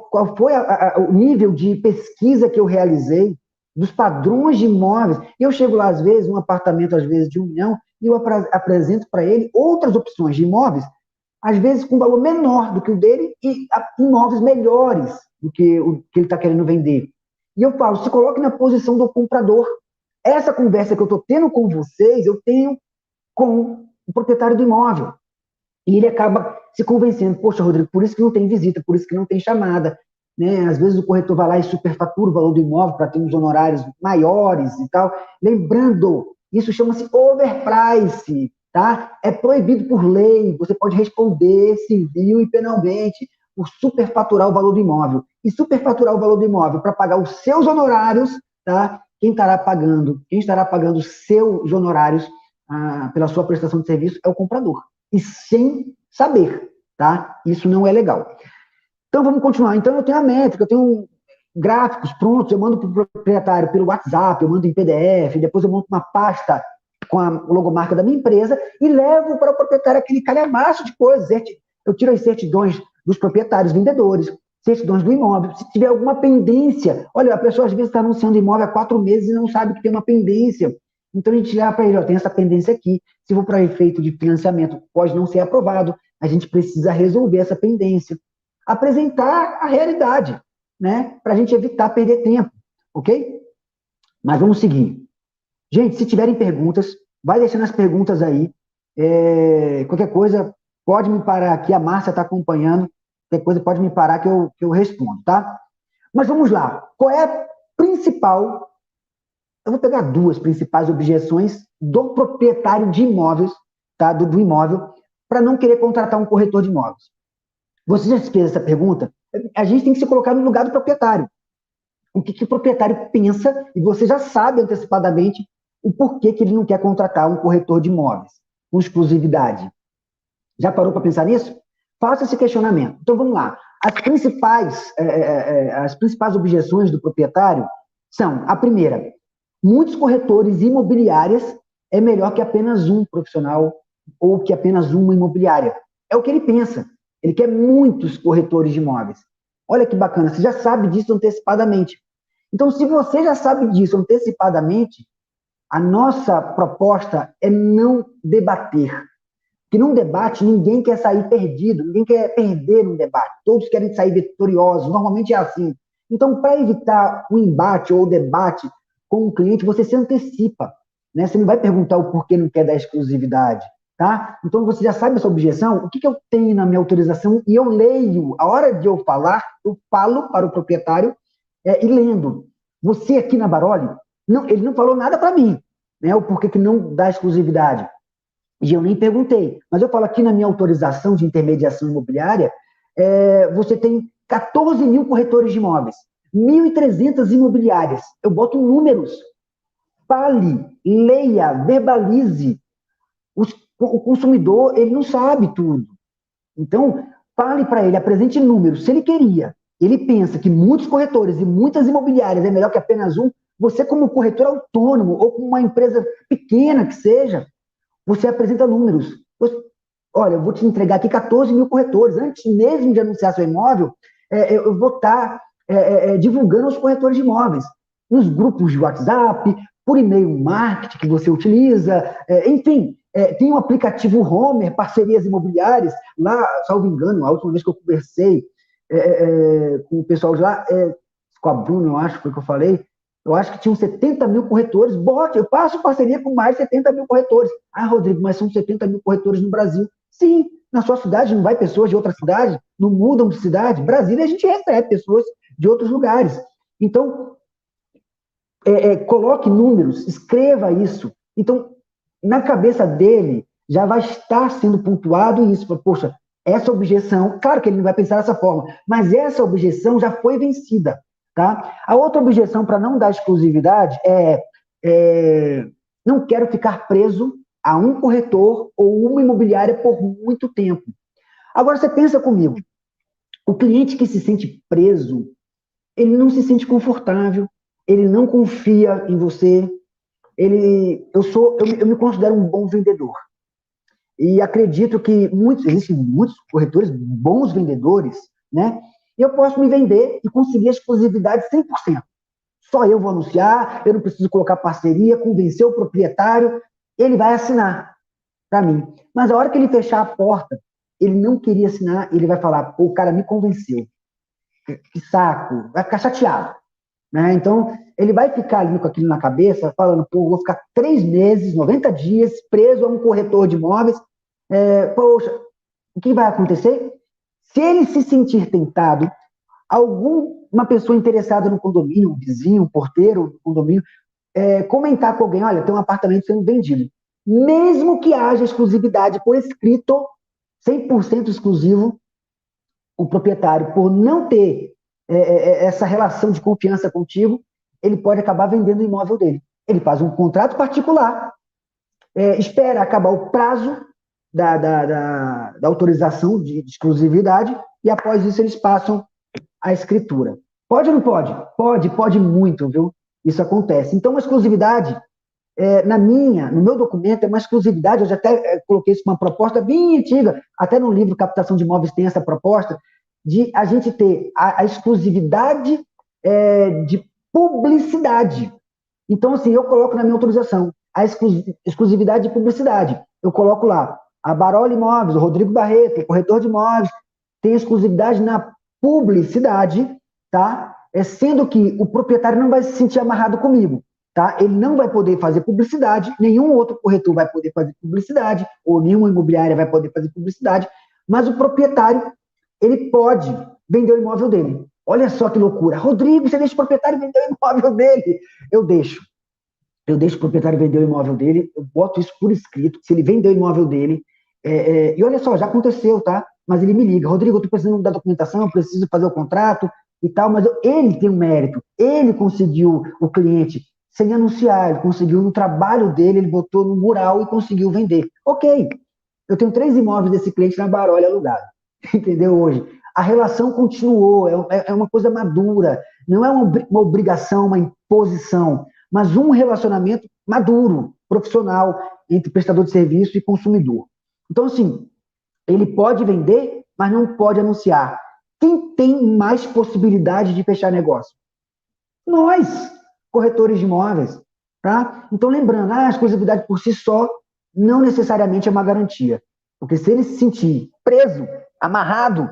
S3: qual foi o nível de pesquisa que eu realizei, dos padrões de imóveis. Eu chego lá, às vezes, um apartamento, às vezes, de 1 milhão, e eu apresento para ele outras opções de imóveis, às vezes com valor menor do que o dele, e imóveis melhores do que o que ele está querendo vender. E eu falo, se coloque na posição do comprador. Essa conversa que eu estou tendo com vocês, eu tenho com o proprietário do imóvel. E ele acaba se convencendo, poxa, Rodrigo, por isso que não tem visita, por isso que não tem chamada. Né? Às vezes o corretor vai lá e superfatura o valor do imóvel para ter uns honorários maiores e tal. Lembrando, isso chama-se overprice, tá? É proibido por lei, você pode responder civil e penalmente por superfaturar o valor do imóvel. E superfaturar o valor do imóvel para pagar os seus honorários, tá? Quem estará pagando os seus honorários pela sua prestação de serviço é o comprador. E sem saber, tá? Isso não é legal. Então, vamos continuar. Então, eu tenho a métrica, eu tenho gráficos prontos, eu mando para o proprietário pelo WhatsApp, eu mando em PDF, depois eu monto uma pasta com a logomarca da minha empresa e levo para o proprietário aquele calhamaço de coisas. Eu tiro as certidões dos proprietários, vendedores, certidões do imóvel. Se tiver alguma pendência, olha, a pessoa às vezes está anunciando imóvel há 4 meses e não sabe que tem uma pendência. Então, a gente leva para ele, ó, tem essa pendência aqui, se for para efeito de financiamento, pode não ser aprovado, a gente precisa resolver essa pendência. Apresentar a realidade, né? Para a gente evitar perder tempo, ok? Mas vamos seguir. Gente, se tiverem perguntas, vai deixando as perguntas aí. Qualquer coisa, pode me parar aqui, a Márcia está acompanhando, qualquer coisa pode me parar que eu respondo, tá? Mas vamos lá. Qual é a principal... Eu vou pegar 2 principais objeções do proprietário de imóveis, tá? Do imóvel, para não querer contratar um corretor de imóveis? Você já se fez essa pergunta? A gente tem que se colocar no lugar do proprietário. O que o proprietário pensa, e você já sabe antecipadamente o porquê que ele não quer contratar um corretor de imóveis com exclusividade. Já parou para pensar nisso? Faça esse questionamento. Então, vamos lá. As principais objeções do proprietário são, a primeira, muitos corretores imobiliários é melhor que apenas um profissional ou que apenas uma imobiliária. É o que ele pensa. Ele quer muitos corretores de imóveis. Olha que bacana, você já sabe disso antecipadamente. Então, se você já sabe disso antecipadamente, a nossa proposta é não debater. Porque num debate, ninguém quer sair perdido, ninguém quer perder um debate. Todos querem sair vitoriosos, normalmente é assim. Então, para evitar o embate ou o debate com o cliente, você se antecipa. Né? Você não vai perguntar o porquê não quer dar exclusividade. Tá? Então, você já sabe essa objeção, o que eu tenho na minha autorização, e eu leio, a hora de eu falar, eu falo para o proprietário, e lendo. Você aqui na Baroli, ele não falou nada para mim, né, o porquê que não dá exclusividade. E eu nem perguntei, mas eu falo aqui na minha autorização de intermediação imobiliária, você tem 14 mil corretores de imóveis, 1.300 imobiliárias, eu boto números, fale, leia, verbalize. O consumidor, ele não sabe tudo. Então, fale para ele, apresente números. Se ele queria, ele pensa que muitos corretores e muitas imobiliárias é melhor que apenas um, você como corretor autônomo ou como uma empresa pequena que seja, você apresenta números. Olha, eu vou te entregar aqui 14 mil corretores. Antes mesmo de anunciar seu imóvel, eu vou estar divulgando os corretores de imóveis. Nos grupos de WhatsApp, por e-mail marketing que você utiliza, enfim, tem um aplicativo Homer, parcerias imobiliárias, lá, salvo engano, a última vez que eu conversei com o pessoal de lá, com a Bruna, eu acho, foi o que eu falei, eu acho que tinham 70 mil corretores, eu faço parceria com mais de 70 mil corretores. Ah, Rodrigo, mas são 70 mil corretores no Brasil. Sim, na sua cidade não vai pessoas de outra cidade, não mudam de cidade. Brasília a gente recebe pessoas de outros lugares. Então, coloque números, escreva isso. Então, na cabeça dele, já vai estar sendo pontuado isso. Poxa, essa objeção, claro que ele não vai pensar dessa forma, mas essa objeção já foi vencida. Tá? A outra objeção para não dar exclusividade não quero ficar preso a um corretor ou uma imobiliária por muito tempo. Agora, você pensa comigo, o cliente que se sente preso, ele não se sente confortável, ele não confia em você, eu me considero um bom vendedor. E acredito que existem muitos corretores, bons vendedores, né? E eu posso me vender e conseguir a exclusividade 100%. Só eu vou anunciar, eu não preciso colocar parceria, convencer o proprietário, ele vai assinar para mim. Mas a hora que ele fechar a porta, ele não queria assinar, ele vai falar, pô, o cara me convenceu. Que saco, vai ficar chateado. Né? Então, ele vai ficar ali com aquilo na cabeça, falando, pô, vou ficar 3 meses, 90 dias, preso a um corretor de imóveis. Poxa, o que vai acontecer? Se ele se sentir tentado, alguma pessoa interessada no condomínio, um vizinho, um porteiro do condomínio, comentar com alguém, olha, tem um apartamento sendo vendido. Mesmo que haja exclusividade por escrito, 100% exclusivo, o proprietário, por não ter essa relação de confiança contigo, ele pode acabar vendendo o imóvel dele. Ele faz um contrato particular, espera acabar o prazo da autorização de exclusividade e após isso eles passam a escritura. Pode ou não pode? Pode muito, viu? Isso acontece. Então, a exclusividade, no meu documento, é uma exclusividade, eu já até coloquei isso como uma proposta bem antiga, até no livro Captação de Imóveis tem essa proposta, de a gente ter a exclusividade de publicidade. Então, assim, eu coloco na minha autorização a exclusividade de publicidade. Eu coloco lá, a Baroli Imóveis, o Rodrigo Barreto, corretor de imóveis, tem exclusividade na publicidade, tá? Sendo que o proprietário não vai se sentir amarrado comigo, tá? Ele não vai poder fazer publicidade, nenhum outro corretor vai poder fazer publicidade, ou nenhuma imobiliária vai poder fazer publicidade, mas o proprietário, ele pode vender o imóvel dele. Olha só que loucura. Rodrigo, você deixa o proprietário vender o imóvel dele? Eu deixo o proprietário vender o imóvel dele, eu boto isso por escrito, se ele vender o imóvel dele, E olha só, já aconteceu, tá? Mas ele me liga, Rodrigo, eu estou precisando da documentação, preciso fazer o contrato e tal, mas ele tem um mérito, ele conseguiu o cliente sem anunciar, ele conseguiu no trabalho dele, ele botou no mural e conseguiu vender. Ok, eu tenho 3 imóveis desse cliente na Barolha alugado, entendeu? Hoje. A relação continuou, é uma coisa madura, não é uma obrigação, uma imposição, mas um relacionamento maduro, profissional, entre prestador de serviço e consumidor. Então, assim, ele pode vender, mas não pode anunciar. Quem tem mais possibilidade de fechar negócio? Nós, corretores de imóveis. Tá? Então, lembrando, a exclusividade por si só não necessariamente é uma garantia. Porque se ele se sentir preso, amarrado,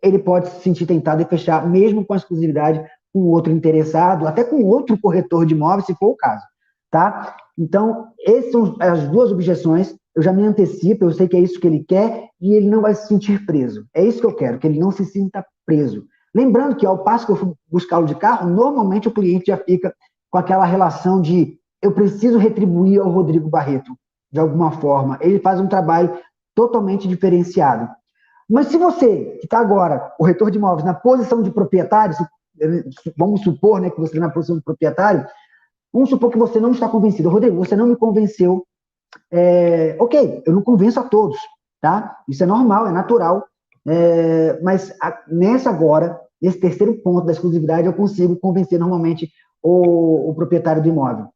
S3: ele pode se sentir tentado em fechar, mesmo com a exclusividade, com outro interessado, até com outro corretor de imóveis, se for o caso. Tá? Então, essas são as 2 objeções. Eu já me antecipo, eu sei que é isso que ele quer e ele não vai se sentir preso. É isso que eu quero, que ele não se sinta preso. Lembrando que ao passo que eu fui buscá-lo de carro, normalmente o cliente já fica com aquela relação de eu preciso retribuir ao Rodrigo Barreto, de alguma forma. Ele faz um trabalho totalmente diferenciado. Mas se você, que está agora, corretor de imóveis, na posição de proprietário, vamos supor, né, que você está na posição de proprietário, vamos supor que você não está convencido. Rodrigo, você não me convenceu. Ok, eu não convenço a todos, tá? Isso é normal, é natural. Mas nesse terceiro ponto da exclusividade, eu consigo convencer normalmente o proprietário do imóvel.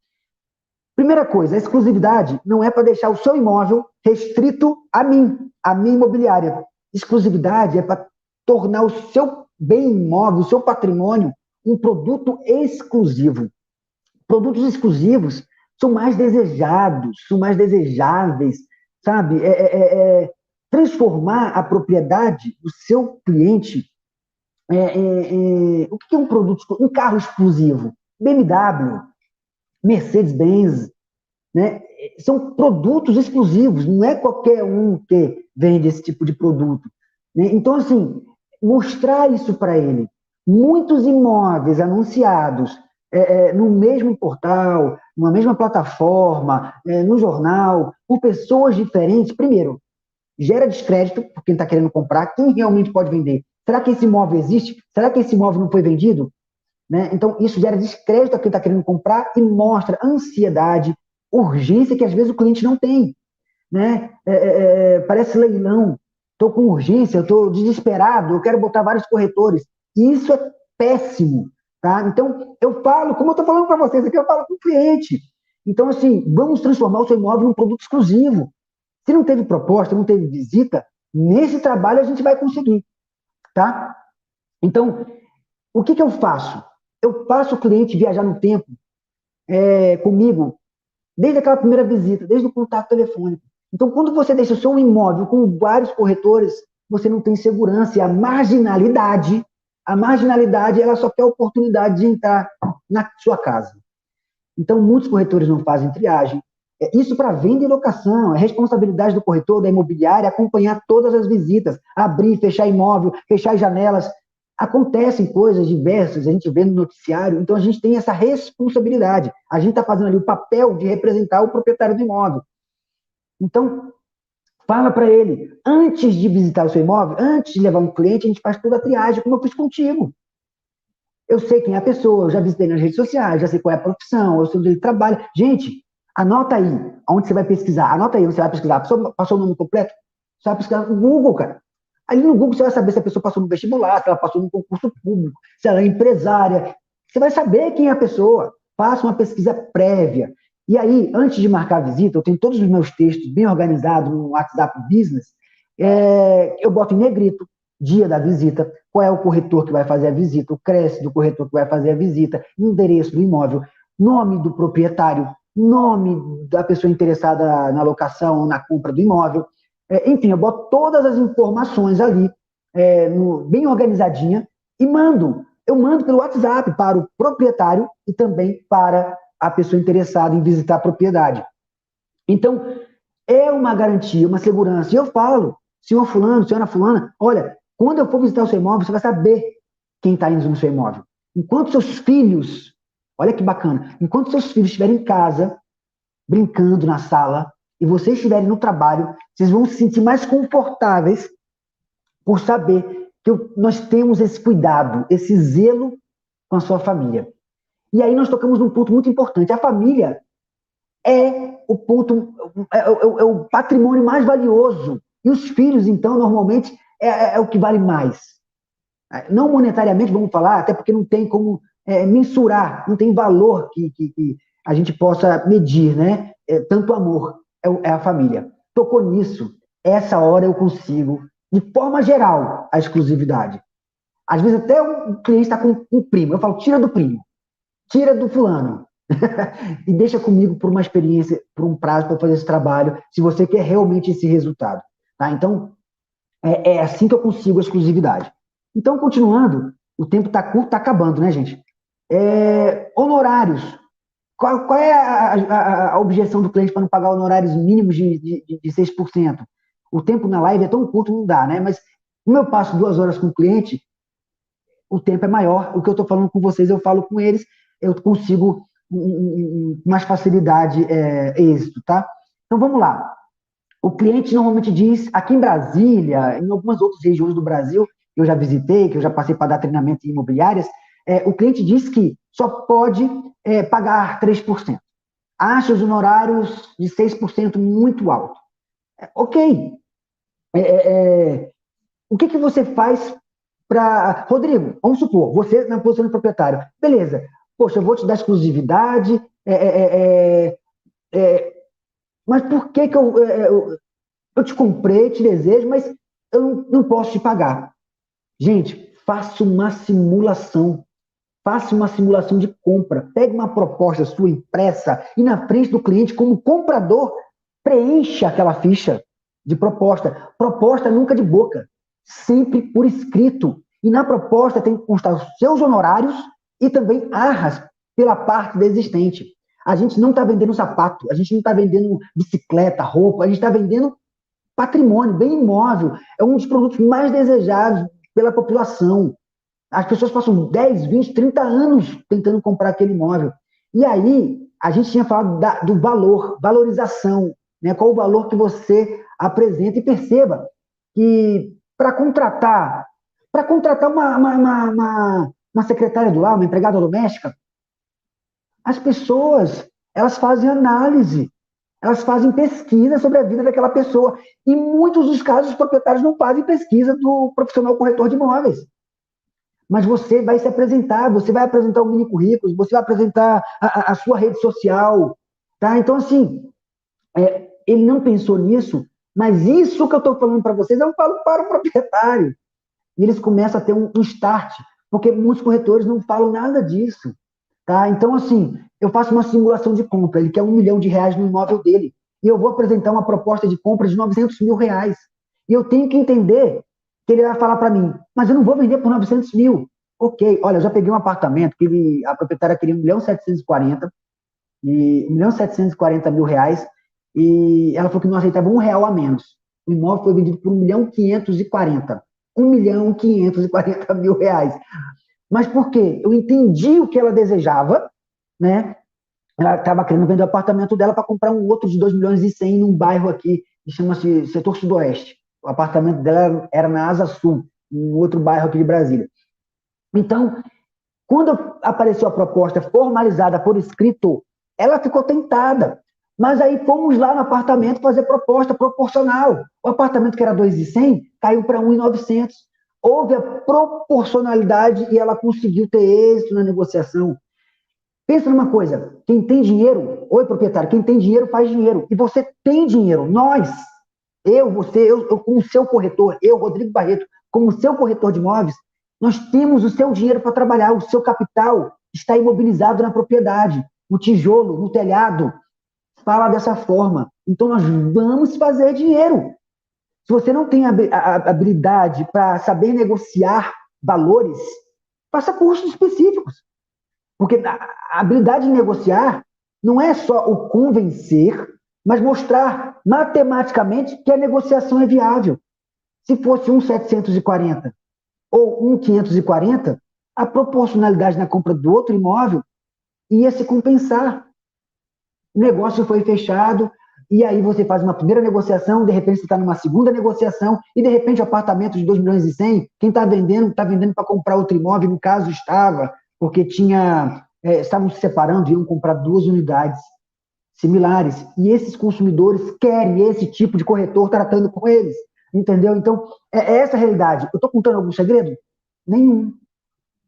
S3: Primeira coisa, a exclusividade não é para deixar o seu imóvel restrito a minha imobiliária. Exclusividade é para tornar o seu bem imóvel, o seu patrimônio, um produto exclusivo. Produtos exclusivos são mais desejados, são mais desejáveis, sabe? Transformar a propriedade do seu cliente. O que é um produto? Um carro exclusivo. BMW, Mercedes-Benz, né? São produtos exclusivos, não é qualquer um que vende esse tipo de produto. Né? Então, assim, mostrar isso para ele. Muitos imóveis anunciados no mesmo portal, numa mesma plataforma, no jornal, por pessoas diferentes, primeiro, gera descrédito por quem está querendo comprar, quem realmente pode vender. Será que esse imóvel existe? Será que esse imóvel não foi vendido? Né? Então, isso gera descrédito a quem está querendo comprar e mostra ansiedade, urgência que às vezes o cliente não tem. Né? Parece leilão. Estou com urgência, estou desesperado, eu quero botar vários corretores. E isso é péssimo. Tá? Então, eu falo, como eu estou falando para vocês aqui, eu falo com o cliente. Então, assim, vamos transformar o seu imóvel num produto exclusivo. Se não teve proposta, não teve visita, nesse trabalho a gente vai conseguir. Tá? Então, o que eu faço? Eu faço o cliente viajar no tempo comigo, desde aquela primeira visita, desde o contato telefônico. Então, quando você deixa o seu imóvel com vários corretores, você não tem segurança. E a marginalidade, ela só quer a oportunidade de entrar na sua casa. Então, muitos corretores não fazem triagem. Isso para venda e locação. É responsabilidade do corretor, da imobiliária, acompanhar todas as visitas, abrir, fechar imóvel, fechar janelas. Acontecem coisas diversas, a gente vê no noticiário, então a gente tem essa responsabilidade. A gente está fazendo ali o papel de representar o proprietário do imóvel. Então, fala para ele, antes de visitar o seu imóvel, antes de levar um cliente, a gente faz toda a triagem, como eu fiz contigo. Eu sei quem é a pessoa, eu já visitei nas redes sociais, já sei qual é a profissão, eu sei onde ele trabalha. Gente, anota aí, onde você vai pesquisar. Anota aí onde você vai pesquisar. A pessoa passou o nome completo? Você vai pesquisar no Google, cara. Ali no Google você vai saber se a pessoa passou no vestibular, se ela passou no concurso público, se ela é empresária. Você vai saber quem é a pessoa. Faça uma pesquisa prévia. E aí, antes de marcar a visita, eu tenho todos os meus textos bem organizados no WhatsApp Business. Eu boto em negrito, dia da visita, qual é o corretor que vai fazer a visita, o CRES do corretor que vai fazer a visita, endereço do imóvel, nome do proprietário, nome da pessoa interessada na locação ou na compra do imóvel. Enfim, eu boto todas as informações ali, bem organizadinha, e mando. Eu mando pelo WhatsApp para o proprietário e também para a pessoa interessada em visitar a propriedade. Então, é uma garantia, uma segurança. E eu falo, senhor fulano, senhora fulana, olha, quando eu for visitar o seu imóvel, você vai saber quem está indo no seu imóvel. Enquanto seus filhos, olha que bacana, enquanto seus filhos estiverem em casa, brincando na sala, e vocês estiverem no trabalho, vocês vão se sentir mais confortáveis por saber que nós temos esse cuidado, esse zelo com a sua família. E aí nós tocamos num ponto muito importante. A família é o ponto, é o patrimônio mais valioso. E os filhos, então, normalmente, é o que vale mais. Não monetariamente, vamos falar, até porque não tem como mensurar, não tem valor que a gente possa medir, né? Tanto amor é a família. Tocou nisso, essa hora eu consigo, de forma geral, a exclusividade. Às vezes até o cliente está com um primo, eu falo, tira do primo, tira do fulano, e deixa comigo por uma experiência, por um prazo para fazer esse trabalho, se você quer realmente esse resultado. Tá? Então, é assim que eu consigo a exclusividade. Então, continuando, o tempo está curto, está acabando, né, gente? Honorários. Qual é a objeção do cliente para não pagar honorários mínimos de 6%? O tempo na live é tão curto, não dá, né? Mas como eu passo 2 horas com o cliente, o tempo é maior. O que eu estou falando com vocês, eu falo com eles, eu consigo com mais facilidade êxito, tá? Então, vamos lá. O cliente normalmente diz, aqui em Brasília, em algumas outras regiões do Brasil, que eu já visitei, que eu já passei para dar treinamento em imobiliárias, o cliente diz que só pode pagar 3%. Acha os honorários de 6% muito alto. Ok. O que você faz para... Rodrigo, vamos supor, você na posição de proprietário. Beleza. Poxa, eu vou te dar exclusividade, mas por que eu te comprei, te desejo, mas eu não posso te pagar? Gente, faça uma simulação. Faça uma simulação de compra. Pegue uma proposta sua impressa e na frente do cliente, como comprador, preencha aquela ficha de proposta. Proposta nunca de boca, sempre por escrito. E na proposta tem que constar os seus honorários e também arras pela parte da existente. A gente não está vendendo sapato, a gente não está vendendo bicicleta, roupa, a gente está vendendo patrimônio, bem imóvel. É um dos produtos mais desejados pela população. As pessoas passam 10, 20, 30 anos tentando comprar aquele imóvel. E aí, a gente tinha falado do valor, valorização, né? Qual o valor que você apresenta e perceba que para contratar uma secretária do lar, uma empregada doméstica, as pessoas, elas fazem análise, elas fazem pesquisa sobre a vida daquela pessoa. E em muitos dos casos, os proprietários não fazem pesquisa do profissional corretor de imóveis. Mas você vai se apresentar, você vai apresentar o mini currículo, você vai apresentar a sua rede social, tá? Então, assim, ele não pensou nisso, mas isso que eu estou falando para vocês, eu falo para o proprietário. E eles começam a ter um start, porque muitos corretores não falam nada disso, tá? Então, assim, eu faço uma simulação de compra, ele quer R$1 milhão no imóvel dele, e eu vou apresentar uma proposta de compra de R$900 mil. E eu tenho que entender que ele vai falar para mim, mas eu não vou vender por 900 mil. Ok, olha, eu já peguei um apartamento que a proprietária queria 1.740.000, e R$1.740.000, e ela falou que não aceitava R$1 a menos. O imóvel foi vendido por 1.540.000. R$1.540.000. Mas por quê? Eu entendi o que ela desejava, né? Ela estava querendo vender o apartamento dela para comprar um outro de 2.100.000 num bairro aqui, que chama-se Setor Sudoeste. O apartamento dela era na Asa Sul, um outro bairro aqui de Brasília. Então, quando apareceu a proposta formalizada por escrito, ela ficou tentada. Mas aí fomos lá no apartamento fazer proposta proporcional. O apartamento que era 2.100 caiu para 1.900. Houve a proporcionalidade e ela conseguiu ter êxito na negociação. Pensa numa coisa, quem tem dinheiro, oi proprietário, quem tem dinheiro faz dinheiro. E você tem dinheiro, nós, eu como seu corretor, eu, Rodrigo Barreto, como seu corretor de imóveis, nós temos o seu dinheiro para trabalhar, o seu capital está imobilizado na propriedade, no tijolo, no telhado. Fala dessa forma. Então nós vamos fazer dinheiro. Se você não tem a habilidade para saber negociar valores, faça cursos específicos. Porque a habilidade de negociar não é só o convencer, mas mostrar matematicamente que a negociação é viável. Se fosse 1.740 ou 1.540, a proporcionalidade na compra do outro imóvel ia se compensar. O negócio foi fechado e aí você faz uma primeira negociação, de repente você está numa segunda negociação, e de repente o apartamento de 2 milhões e 100, quem está vendendo para comprar outro imóvel, no caso estava, porque estavam se separando, iam comprar 2 unidades similares, e esses consumidores querem esse tipo de corretor tratando com eles, entendeu? Então, é essa a realidade. Eu estou contando algum segredo? Nenhum.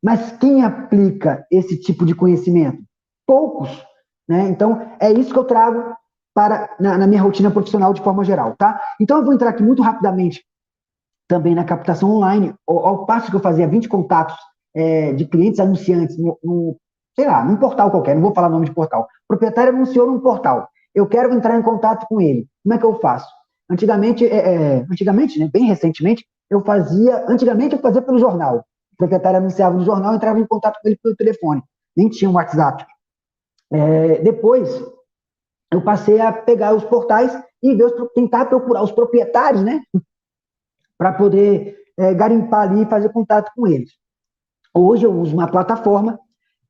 S3: Mas quem aplica esse tipo de conhecimento? Poucos, né? Então, é isso que eu trago na minha rotina profissional de forma geral, tá? Então, eu vou entrar aqui muito rapidamente também na captação online, ao passo que eu fazia 20 contatos de clientes anunciantes sei lá, num portal qualquer, não vou falar nome de portal. O proprietário anunciou num portal, eu quero entrar em contato com ele. Como é que eu faço? Antigamente, né, bem recentemente, antigamente eu fazia pelo jornal. O proprietário anunciava no jornal, eu entrava em contato com ele pelo telefone. Nem tinha um WhatsApp. Depois, eu passei a pegar os portais e tentar procurar os proprietários, né? Para poder garimpar ali e fazer contato com eles. Hoje eu uso uma plataforma,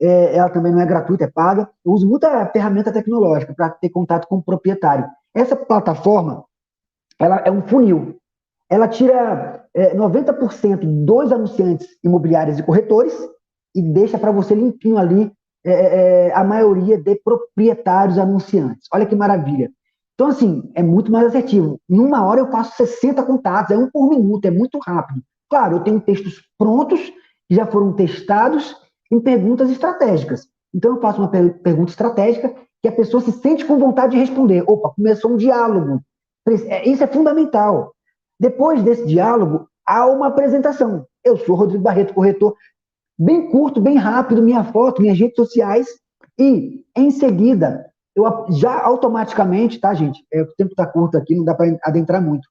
S3: ela também não é gratuita, é paga. Eu uso muita ferramenta tecnológica para ter contato com o proprietário. Essa plataforma, ela é um funil. Ela tira 90% dos anunciantes imobiliários e corretores e deixa para você limpinho ali a maioria de proprietários anunciantes. Olha que maravilha. Então, assim, é muito mais assertivo. Em uma hora eu faço 60 contatos, é um por minuto, é muito rápido. Claro, eu tenho textos prontos, que já foram testados em perguntas estratégicas. Então, eu faço uma pergunta estratégica que a pessoa se sente com vontade de responder. Opa, começou um diálogo. Isso é fundamental. Depois desse diálogo, há uma apresentação. Eu sou Rodrigo Barreto, corretor, bem curto, bem rápido, minha foto, minhas redes sociais, e, em seguida, eu já automaticamente, tá, gente? O tempo está curto aqui, não dá para adentrar muito.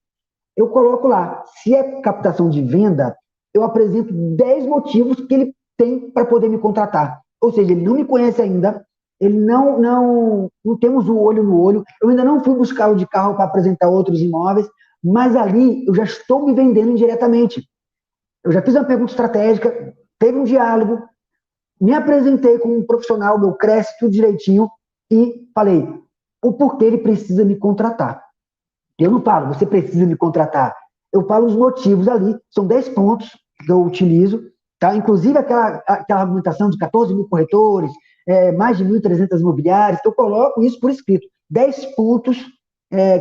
S3: Eu coloco lá, se é captação de venda, eu apresento 10 motivos que ele tem para poder me contratar. Ou seja, ele não me conhece ainda, ele não temos o olho no olho, eu ainda não fui buscar o de carro para apresentar outros imóveis, mas ali eu já estou me vendendo indiretamente. Eu já fiz uma pergunta estratégica, teve um diálogo, me apresentei como um profissional, meu cresce tudo direitinho, e falei o porquê ele precisa me contratar. Eu não falo, você precisa me contratar. Eu falo os motivos ali, são 10 pontos que eu utilizo, tá? Inclusive aquela argumentação de 14 mil corretores, mais de 1.300 imobiliárias, eu coloco isso por escrito. 10 pontos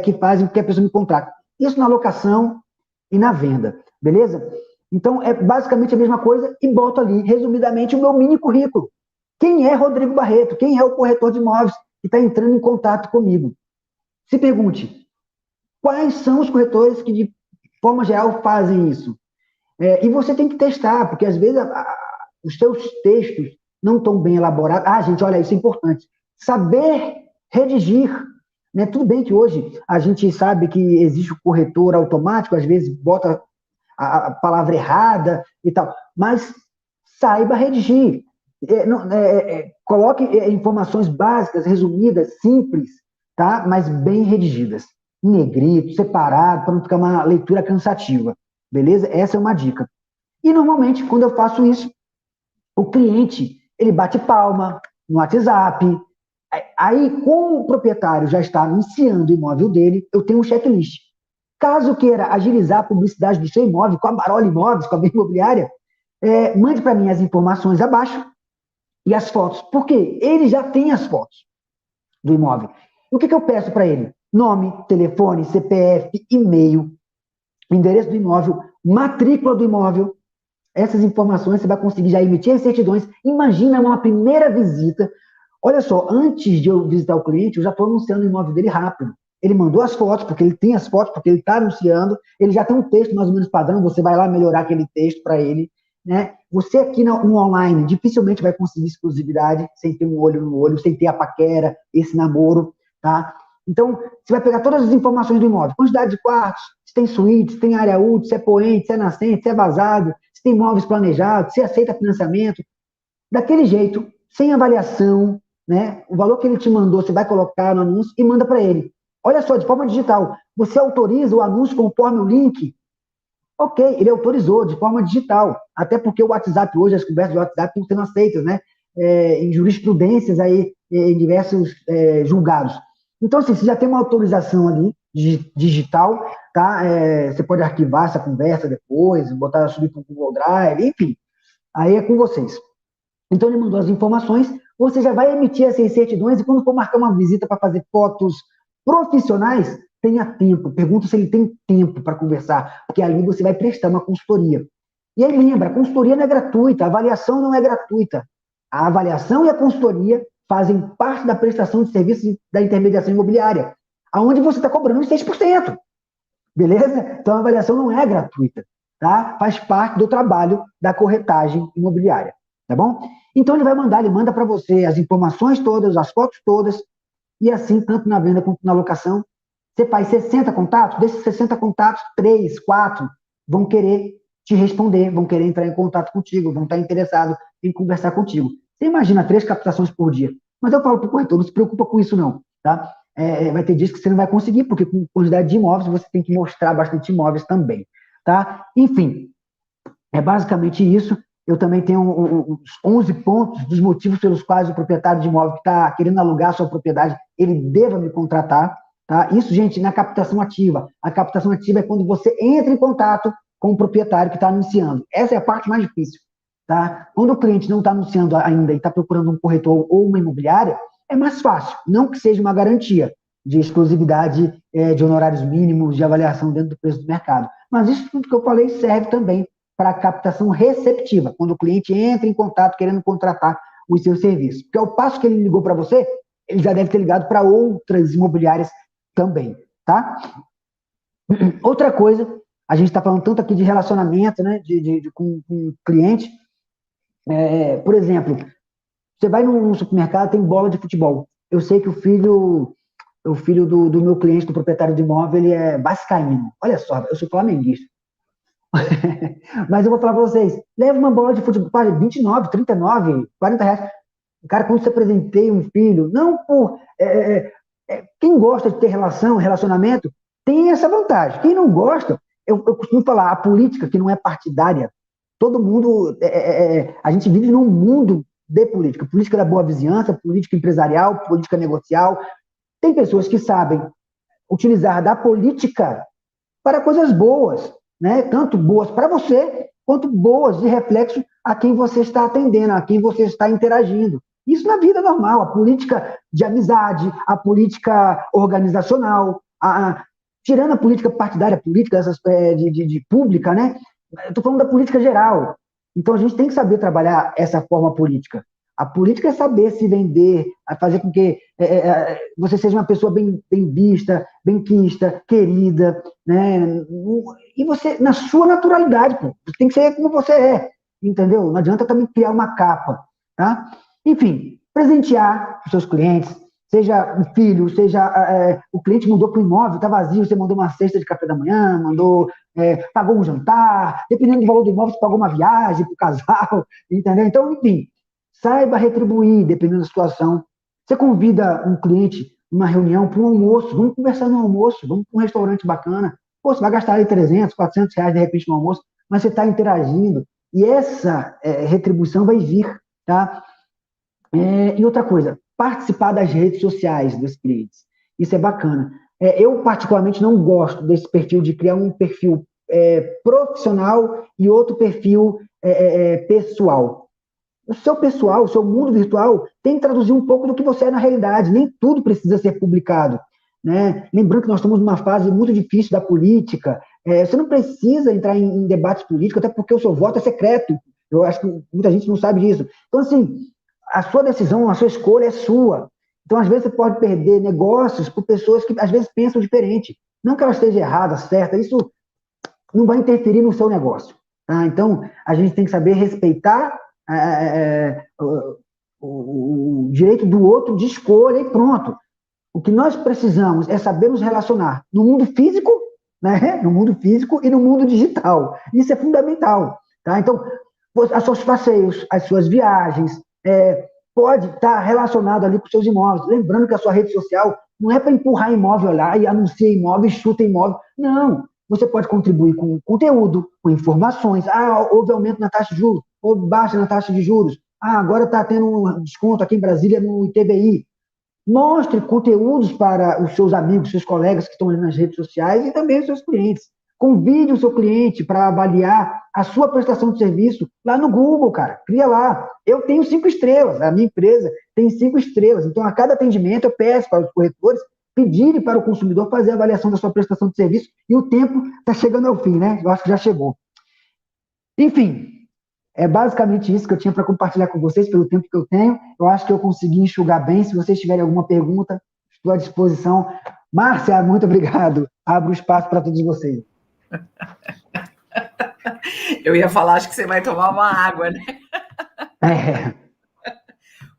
S3: que fazem com que a pessoa me contrate. Isso na locação e na venda, beleza? Então, é basicamente a mesma coisa e boto ali, resumidamente, o meu mini currículo. Quem é Rodrigo Barreto? Quem é o corretor de imóveis que está entrando em contato comigo? Se pergunte, quais são os corretores que, de forma geral, fazem isso? E você tem que testar, porque às vezes os seus textos não estão bem elaborados. Ah, gente, olha, isso é importante. Saber redigir. Né? Tudo bem que hoje a gente sabe que existe o corretor automático, às vezes bota a palavra errada e tal, mas saiba redigir. Coloque informações básicas, resumidas, simples, tá? Mas bem redigidas. Em negrito, separado, para não ficar uma leitura cansativa. Beleza? Essa é uma dica. E, normalmente, quando eu faço isso, o cliente, ele bate palma no WhatsApp. Aí, como o proprietário já está anunciando o imóvel dele, eu tenho um checklist. Caso queira agilizar a publicidade do seu imóvel com a Baroli Imóveis, com a minha imobiliária, mande para mim as informações abaixo e as fotos. Por quê? Ele já tem as fotos do imóvel. E o que eu peço para ele? Nome, telefone, CPF, e-mail, endereço do imóvel, matrícula do imóvel. Essas informações você vai conseguir já emitir as certidões. Imagina uma primeira visita. Olha só, antes de eu visitar o cliente, eu já estou anunciando o imóvel dele rápido. Ele mandou as fotos, porque ele tem as fotos, porque ele está anunciando, ele já tem um texto mais ou menos padrão, você vai lá melhorar aquele texto para ele. Né? Você aqui no online dificilmente vai conseguir exclusividade sem ter um olho no olho, sem ter a paquera, esse namoro. Tá? Então, você vai pegar todas as informações do imóvel, quantidade de quartos, se tem suíte, se tem área útil, se é poente, se é nascente, se é vazado, se tem imóveis planejados, se aceita financiamento. Daquele jeito, sem avaliação, né? O valor que ele te mandou, você vai colocar no anúncio e manda para ele. Olha só, de forma digital, você autoriza o anúncio conforme o link? Ok, ele autorizou de forma digital, até porque o WhatsApp hoje, as conversas do WhatsApp estão sendo aceitas, né? Em jurisprudências aí, em diversos julgados. Então, assim, você já tem uma autorização ali, digital, tá? Você pode arquivar essa conversa depois, botar, subir para o Google Drive, enfim, aí é com vocês. Então, ele mandou as informações, você já vai emitir essas certidões e quando for marcar uma visita para fazer fotos profissionais, tenha tempo. Pergunta se ele tem tempo para conversar, porque ali você vai prestar uma consultoria. E aí lembra, a consultoria não é gratuita, a avaliação não é gratuita. A avaliação e a consultoria fazem parte da prestação de serviços da intermediação imobiliária, aonde você está cobrando 6%. Beleza? Então a avaliação não é gratuita, tá? Faz parte do trabalho da corretagem imobiliária, tá bom? Então ele manda para você as informações todas, as fotos todas, e assim, tanto na venda quanto na locação, você faz 60 contatos, desses 60 contatos, 3, 4 vão querer te responder, vão querer entrar em contato contigo, vão estar interessados em conversar contigo. Você imagina 3 captações por dia. Mas eu falo para o corretor, não se preocupa com isso não, tá? Vai ter dias que você não vai conseguir, porque com quantidade de imóveis você tem que mostrar bastante imóveis também, tá? Enfim, é basicamente isso. Eu também tenho uns 11 pontos dos motivos pelos quais o proprietário de imóvel que está querendo alugar a sua propriedade, ele deva me contratar, tá? Isso, gente, na captação ativa. A captação ativa é quando você entra em contato com o proprietário que está anunciando. Essa é a parte mais difícil, tá? Quando o cliente não está anunciando ainda e está procurando um corretor ou uma imobiliária, é mais fácil, não que seja uma garantia de exclusividade, de honorários mínimos, de avaliação dentro do preço do mercado. Mas isso tudo que eu falei serve também para a captação receptiva, quando o cliente entra em contato querendo contratar os seus serviços. Porque ao passo que ele ligou para você, ele já deve ter ligado para outras imobiliárias também, tá? Outra coisa, a gente está falando tanto aqui de relacionamento, né, com o cliente. Por exemplo, você vai num supermercado, tem bola de futebol. Eu sei que o filho do meu cliente, do proprietário de imóvel, ele é vascaíno. Olha só, eu sou flamenguista. Mas eu vou falar para vocês, leva uma bola de futebol, para 29, 39, 40 reais. Cara, quando você presenteia um filho, não por... quem gosta de ter relacionamento, tem essa vantagem. Quem não gosta, eu costumo falar, a política que não é partidária, todo mundo... a gente vive num mundo de política. Política da boa vizinhança, política empresarial, política negocial. Tem pessoas que sabem utilizar da política para coisas boas, né? Tanto boas para você, quanto boas de reflexo a quem você está atendendo, a quem você está interagindo. Isso na vida normal, a política de amizade, a política organizacional, tirando a política partidária, política de pública, né? Eu estou falando da política geral. Então a gente tem que saber trabalhar essa forma política. A política é saber se vender, fazer com que você seja uma pessoa bem vista, benquista, querida, né? E você, na sua naturalidade, pô, você tem que ser como você é, entendeu? Não adianta também criar uma capa, tá? Enfim, presentear os seus clientes, seja o filho, seja o cliente mudou para o imóvel, está vazio, você mandou uma cesta de café da manhã, pagou um jantar, dependendo do valor do imóvel, você pagou uma viagem para o casal, entendeu? Então, enfim, saiba retribuir, dependendo da situação. Você convida um cliente numa reunião para um almoço, vamos conversar no almoço, vamos para um restaurante bacana. Pô, você vai gastar aí 300, 400 reais de repente no almoço, mas você está interagindo e essa retribuição vai vir, tá? E outra coisa, participar das redes sociais dos clientes. Isso é bacana. Eu, particularmente, não gosto desse perfil de criar um perfil profissional e outro perfil pessoal. O seu pessoal, o seu mundo virtual tem que traduzir um pouco do que você é na realidade. Nem tudo precisa ser publicado, né? Lembrando que nós estamos numa fase muito difícil da política. Você não precisa entrar em debates políticos, até porque o seu voto é secreto. Eu acho que muita gente não sabe disso. Então, assim, a sua decisão, a sua escolha é sua. Então, às vezes, você pode perder negócios por pessoas que, às vezes, pensam diferente. Não que ela esteja errada, certa, isso não vai interferir no seu negócio. Tá? Então, a gente tem que saber respeitar o direito do outro de escolha e pronto. O que nós precisamos é saber nos relacionar no mundo físico, né? No mundo físico e no mundo digital. Isso é fundamental. Tá? Então, os seus passeios, as suas viagens, pode estar relacionado ali com os seus imóveis. Lembrando que a sua rede social não é para empurrar imóvel lá e anunciar imóvel, chuta imóvel. Não. Você pode contribuir com conteúdo, com informações. Houve aumento na taxa de juros, houve baixa na taxa de juros. Agora está tendo um desconto aqui em Brasília no ITBI. Mostre conteúdos para os seus amigos, seus colegas que estão ali nas redes sociais e também os seus clientes. Convide o seu cliente para avaliar a sua prestação de serviço lá no Google, cara. Cria lá. Eu tenho 5 estrelas, a minha empresa tem 5 estrelas. Então, a cada atendimento, eu peço para os corretores pedirem para o consumidor fazer a avaliação da sua prestação de serviço e o tempo está chegando ao fim, né? Eu acho que já chegou. Enfim, é basicamente isso que eu tinha para compartilhar com vocês pelo tempo que eu tenho. Eu acho que eu consegui enxugar bem. Se vocês tiverem alguma pergunta, estou à disposição. Márcia, muito obrigado. Abro o espaço para todos vocês.
S2: Eu ia falar, acho que você vai tomar uma água, né?
S3: É.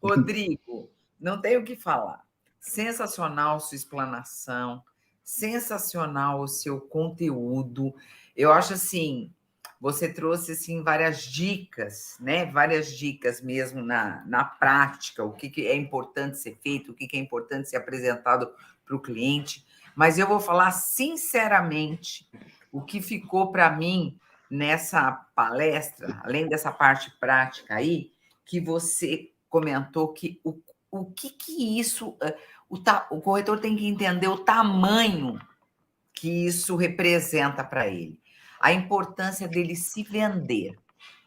S2: Rodrigo, não tenho o que falar. Sensacional sua explanação, sensacional o seu conteúdo. Eu acho assim, você trouxe assim várias dicas, né? Várias dicas mesmo na prática, o que é importante ser feito, o que é importante ser apresentado para o cliente. Mas eu vou falar sinceramente, o que ficou para mim nessa palestra, além dessa parte prática aí, que você comentou que o que isso... O corretor tem que entender o tamanho que isso representa para ele. A importância dele se vender,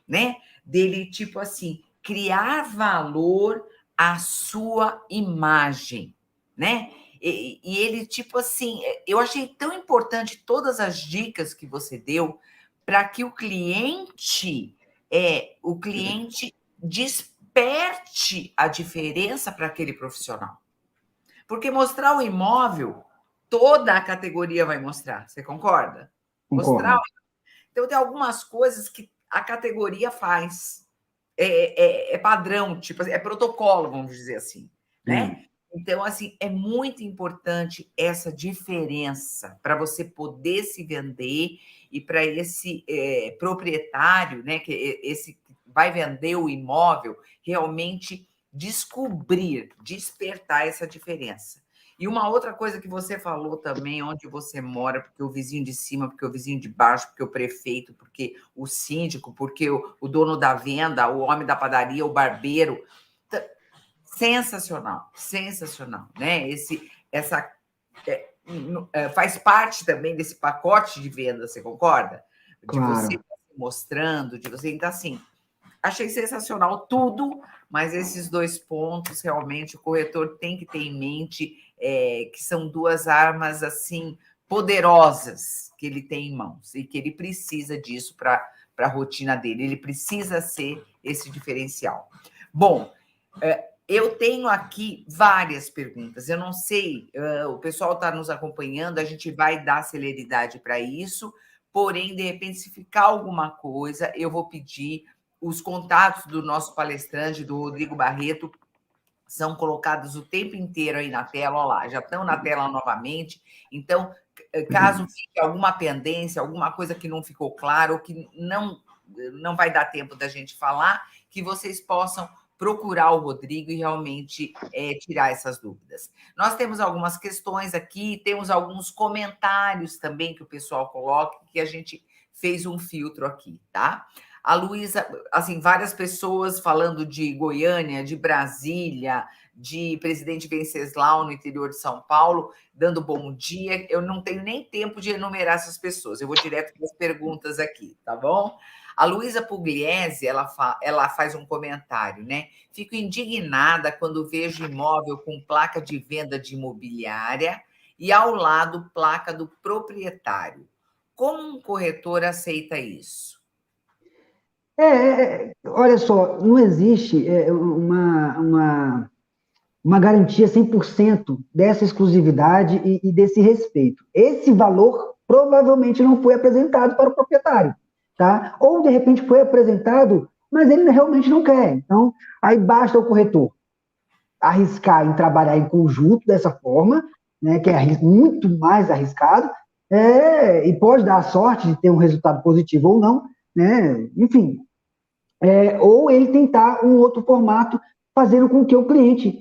S2: né? Dele, tipo assim, criar valor à sua imagem, né? E ele, tipo assim, eu achei tão importante todas as dicas que você deu para que o cliente desperte a diferença para aquele profissional. Porque mostrar o imóvel, toda a categoria vai mostrar. Você concorda?
S3: Concordo.
S2: Então, tem algumas coisas que a categoria faz. É padrão, tipo, é protocolo, vamos dizer assim, né? Então, assim, é muito importante essa diferença para você poder se vender e para esse proprietário, né, que esse vai vender o imóvel, realmente despertar essa diferença. E uma outra coisa que você falou também, onde você mora, porque o vizinho de cima, porque o vizinho de baixo, porque o prefeito, porque o síndico, porque o dono da venda, o homem da padaria, o barbeiro. Sensacional, sensacional, né? Faz parte também desse pacote de venda, você concorda? De
S3: Claro.
S2: você mostrando, de você... Então, assim, achei sensacional tudo, mas esses 2 pontos, realmente, o corretor tem que ter em mente que são 2 armas, assim, poderosas que ele tem em mãos e que ele precisa disso para a rotina dele. Ele precisa ser esse diferencial. Bom, eu tenho aqui várias perguntas. Eu não sei, o pessoal está nos acompanhando, a gente vai dar celeridade para isso, porém, de repente, se ficar alguma coisa, eu vou pedir. Os contatos do nosso palestrante, do Rodrigo Barreto, são colocados o tempo inteiro aí na tela. Olha lá, já estão na tela novamente. Então, caso fique alguma pendência, alguma coisa que não ficou claro, ou que não vai dar tempo da gente falar, que vocês possam procurar o Rodrigo e realmente tirar essas dúvidas. Nós temos algumas questões aqui, temos alguns comentários também que o pessoal coloca, que a gente fez um filtro aqui, tá? A Luísa, assim, várias pessoas falando de Goiânia, de Brasília, de Presidente Venceslau, no interior de São Paulo, dando bom dia. Eu não tenho nem tempo de enumerar essas pessoas, eu vou direto para as perguntas aqui, tá bom? A Luísa Pugliese, ela faz um comentário, né? Fico indignada quando vejo imóvel com placa de venda de imobiliária e ao lado placa do proprietário. Como um corretor aceita isso?
S3: Olha só, não existe uma garantia 100% dessa exclusividade e desse respeito. Esse valor provavelmente não foi apresentado para o proprietário, tá? Ou, de repente, foi apresentado, mas ele realmente não quer. Então, aí basta o corretor arriscar em trabalhar em conjunto dessa forma, né, que é muito mais arriscado, e pode dar a sorte de ter um resultado positivo ou não, né? Enfim, ou ele tentar um outro formato, fazendo com que o cliente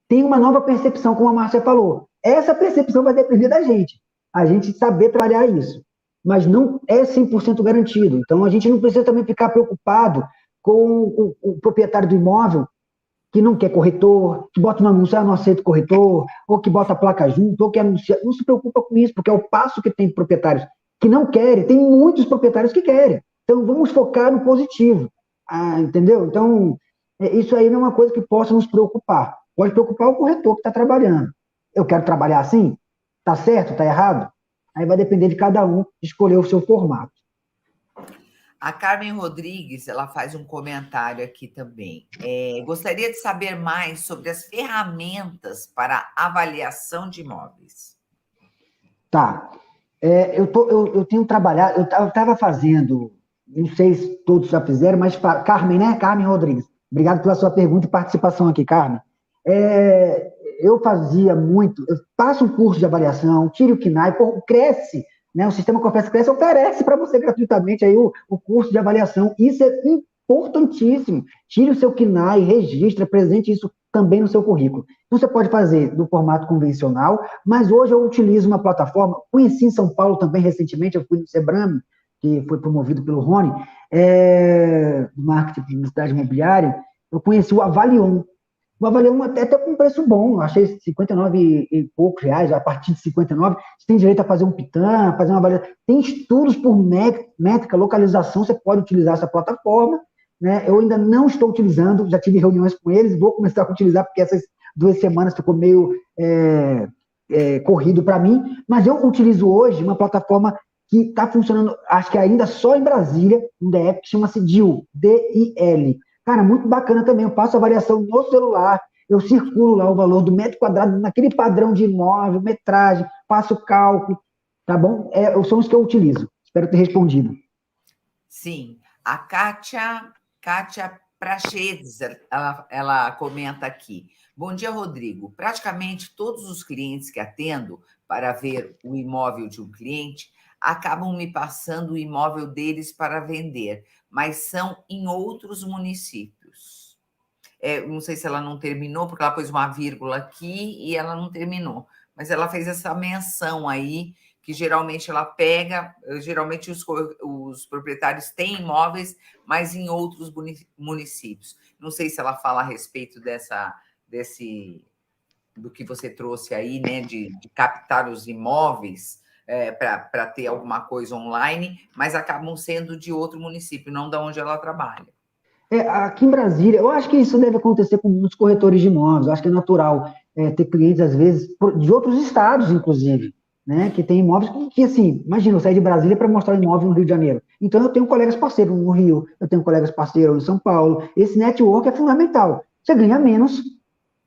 S3: tenha uma nova percepção, como a Márcia falou. Essa percepção vai depender da gente, a gente saber trabalhar isso, mas não é 100% garantido. Então, a gente não precisa também ficar preocupado com o proprietário do imóvel que não quer corretor, que bota um anúncio, não aceito corretor, ou que bota a placa junto, ou que anuncia. Não se preocupa com isso, porque é o passo que tem proprietários que não querem, tem muitos proprietários que querem. Então, vamos focar no positivo. Entendeu? Então, isso aí não é uma coisa que possa nos preocupar. Pode preocupar o corretor que está trabalhando. Eu quero trabalhar assim? Está certo? Está errado? Aí vai depender de cada um escolher o seu formato.
S2: A Carmen Rodrigues, ela faz um comentário aqui também. Gostaria de saber mais sobre as ferramentas para avaliação de imóveis.
S3: Tá. Eu tenho trabalhado, eu estava fazendo, não sei se todos já fizeram, mas Carmen, né? Carmen Rodrigues. Obrigado pela sua pergunta e participação aqui, Carmen. Eu fazia muito, eu faço um curso de avaliação, tire o KNAI, cresce, né? O Sistema Confesso Cresce oferece para você gratuitamente aí o curso de avaliação. Isso é importantíssimo. Tire o seu KNAI, registre, apresente isso também no seu currículo. Então, você pode fazer do formato convencional, mas hoje eu utilizo uma plataforma, conheci em São Paulo também recentemente, eu fui no Sebrame, que foi promovido pelo Rony, do marketing de publicidade imobiliária, eu conheci o Avalion. O Avalion até com preço bom, eu achei 59 e poucos reais, a partir de 59, você tem direito a fazer um PITAM, fazer uma avaliação, tem estudos por métrica, localização, você pode utilizar essa plataforma, né? Eu ainda não estou utilizando, já tive reuniões com eles, vou começar a utilizar, porque essas 2 semanas ficou meio corrido para mim, mas eu utilizo hoje uma plataforma que está funcionando, acho que ainda só em Brasília, um DF, que chama-se DIL, D-I-L. Cara, muito bacana também, eu faço a variação no celular, eu circulo lá o valor do metro quadrado, naquele padrão de imóvel, metragem, faço cálculo, tá bom? São os que eu utilizo. Espero ter respondido.
S2: Sim, a Kátia Prachedes, ela comenta aqui. Bom dia, Rodrigo. Praticamente todos os clientes que atendo para ver o imóvel de um cliente acabam me passando o imóvel deles para vender, mas são em outros municípios. Não sei se ela não terminou, porque ela pôs uma vírgula aqui e ela não terminou, mas ela fez essa menção aí, que geralmente ela pega, geralmente os proprietários têm imóveis, mas em outros municípios. Não sei se ela fala a respeito do que você trouxe aí, né, de captar os imóveis para ter alguma coisa online, mas acabam sendo de outro município, não de onde ela trabalha.
S3: Aqui em Brasília, eu acho que isso deve acontecer com muitos corretores de imóveis, eu acho que é natural ter clientes, às vezes, de outros estados, inclusive, né, que tem imóveis que, assim, imagina, eu sair de Brasília para mostrar um imóvel no Rio de Janeiro. Então, eu tenho colegas parceiros no Rio, eu tenho colegas parceiros em São Paulo, esse network é fundamental. Você ganha menos,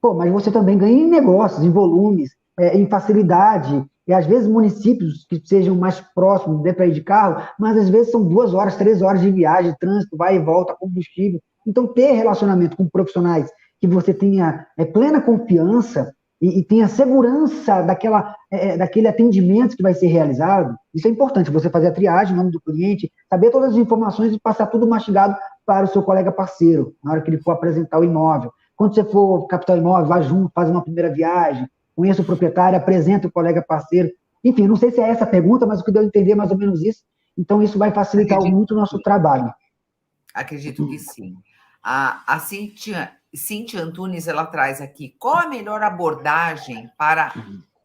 S3: mas você também ganha em negócios, em volumes, em facilidade, e às vezes municípios que sejam mais próximos, dê para ir de carro, mas às vezes são 2 horas, 3 horas de viagem, trânsito, vai e volta, combustível. Então, ter relacionamento com profissionais que você tenha plena confiança e tenha segurança daquele atendimento que vai ser realizado, isso é importante, você fazer a triagem, o nome do cliente, saber todas as informações e passar tudo mastigado para o seu colega parceiro, na hora que ele for apresentar o imóvel. Quando você for captar o imóvel, vá junto, faz uma primeira viagem, conheça o proprietário, apresenta o colega parceiro. Enfim, não sei se é essa a pergunta, mas o que deu a entender é mais ou menos isso. Então, isso vai facilitar muito o nosso trabalho.
S2: Acredito que sim. A Cíntia Antunes, ela traz aqui, qual a melhor abordagem para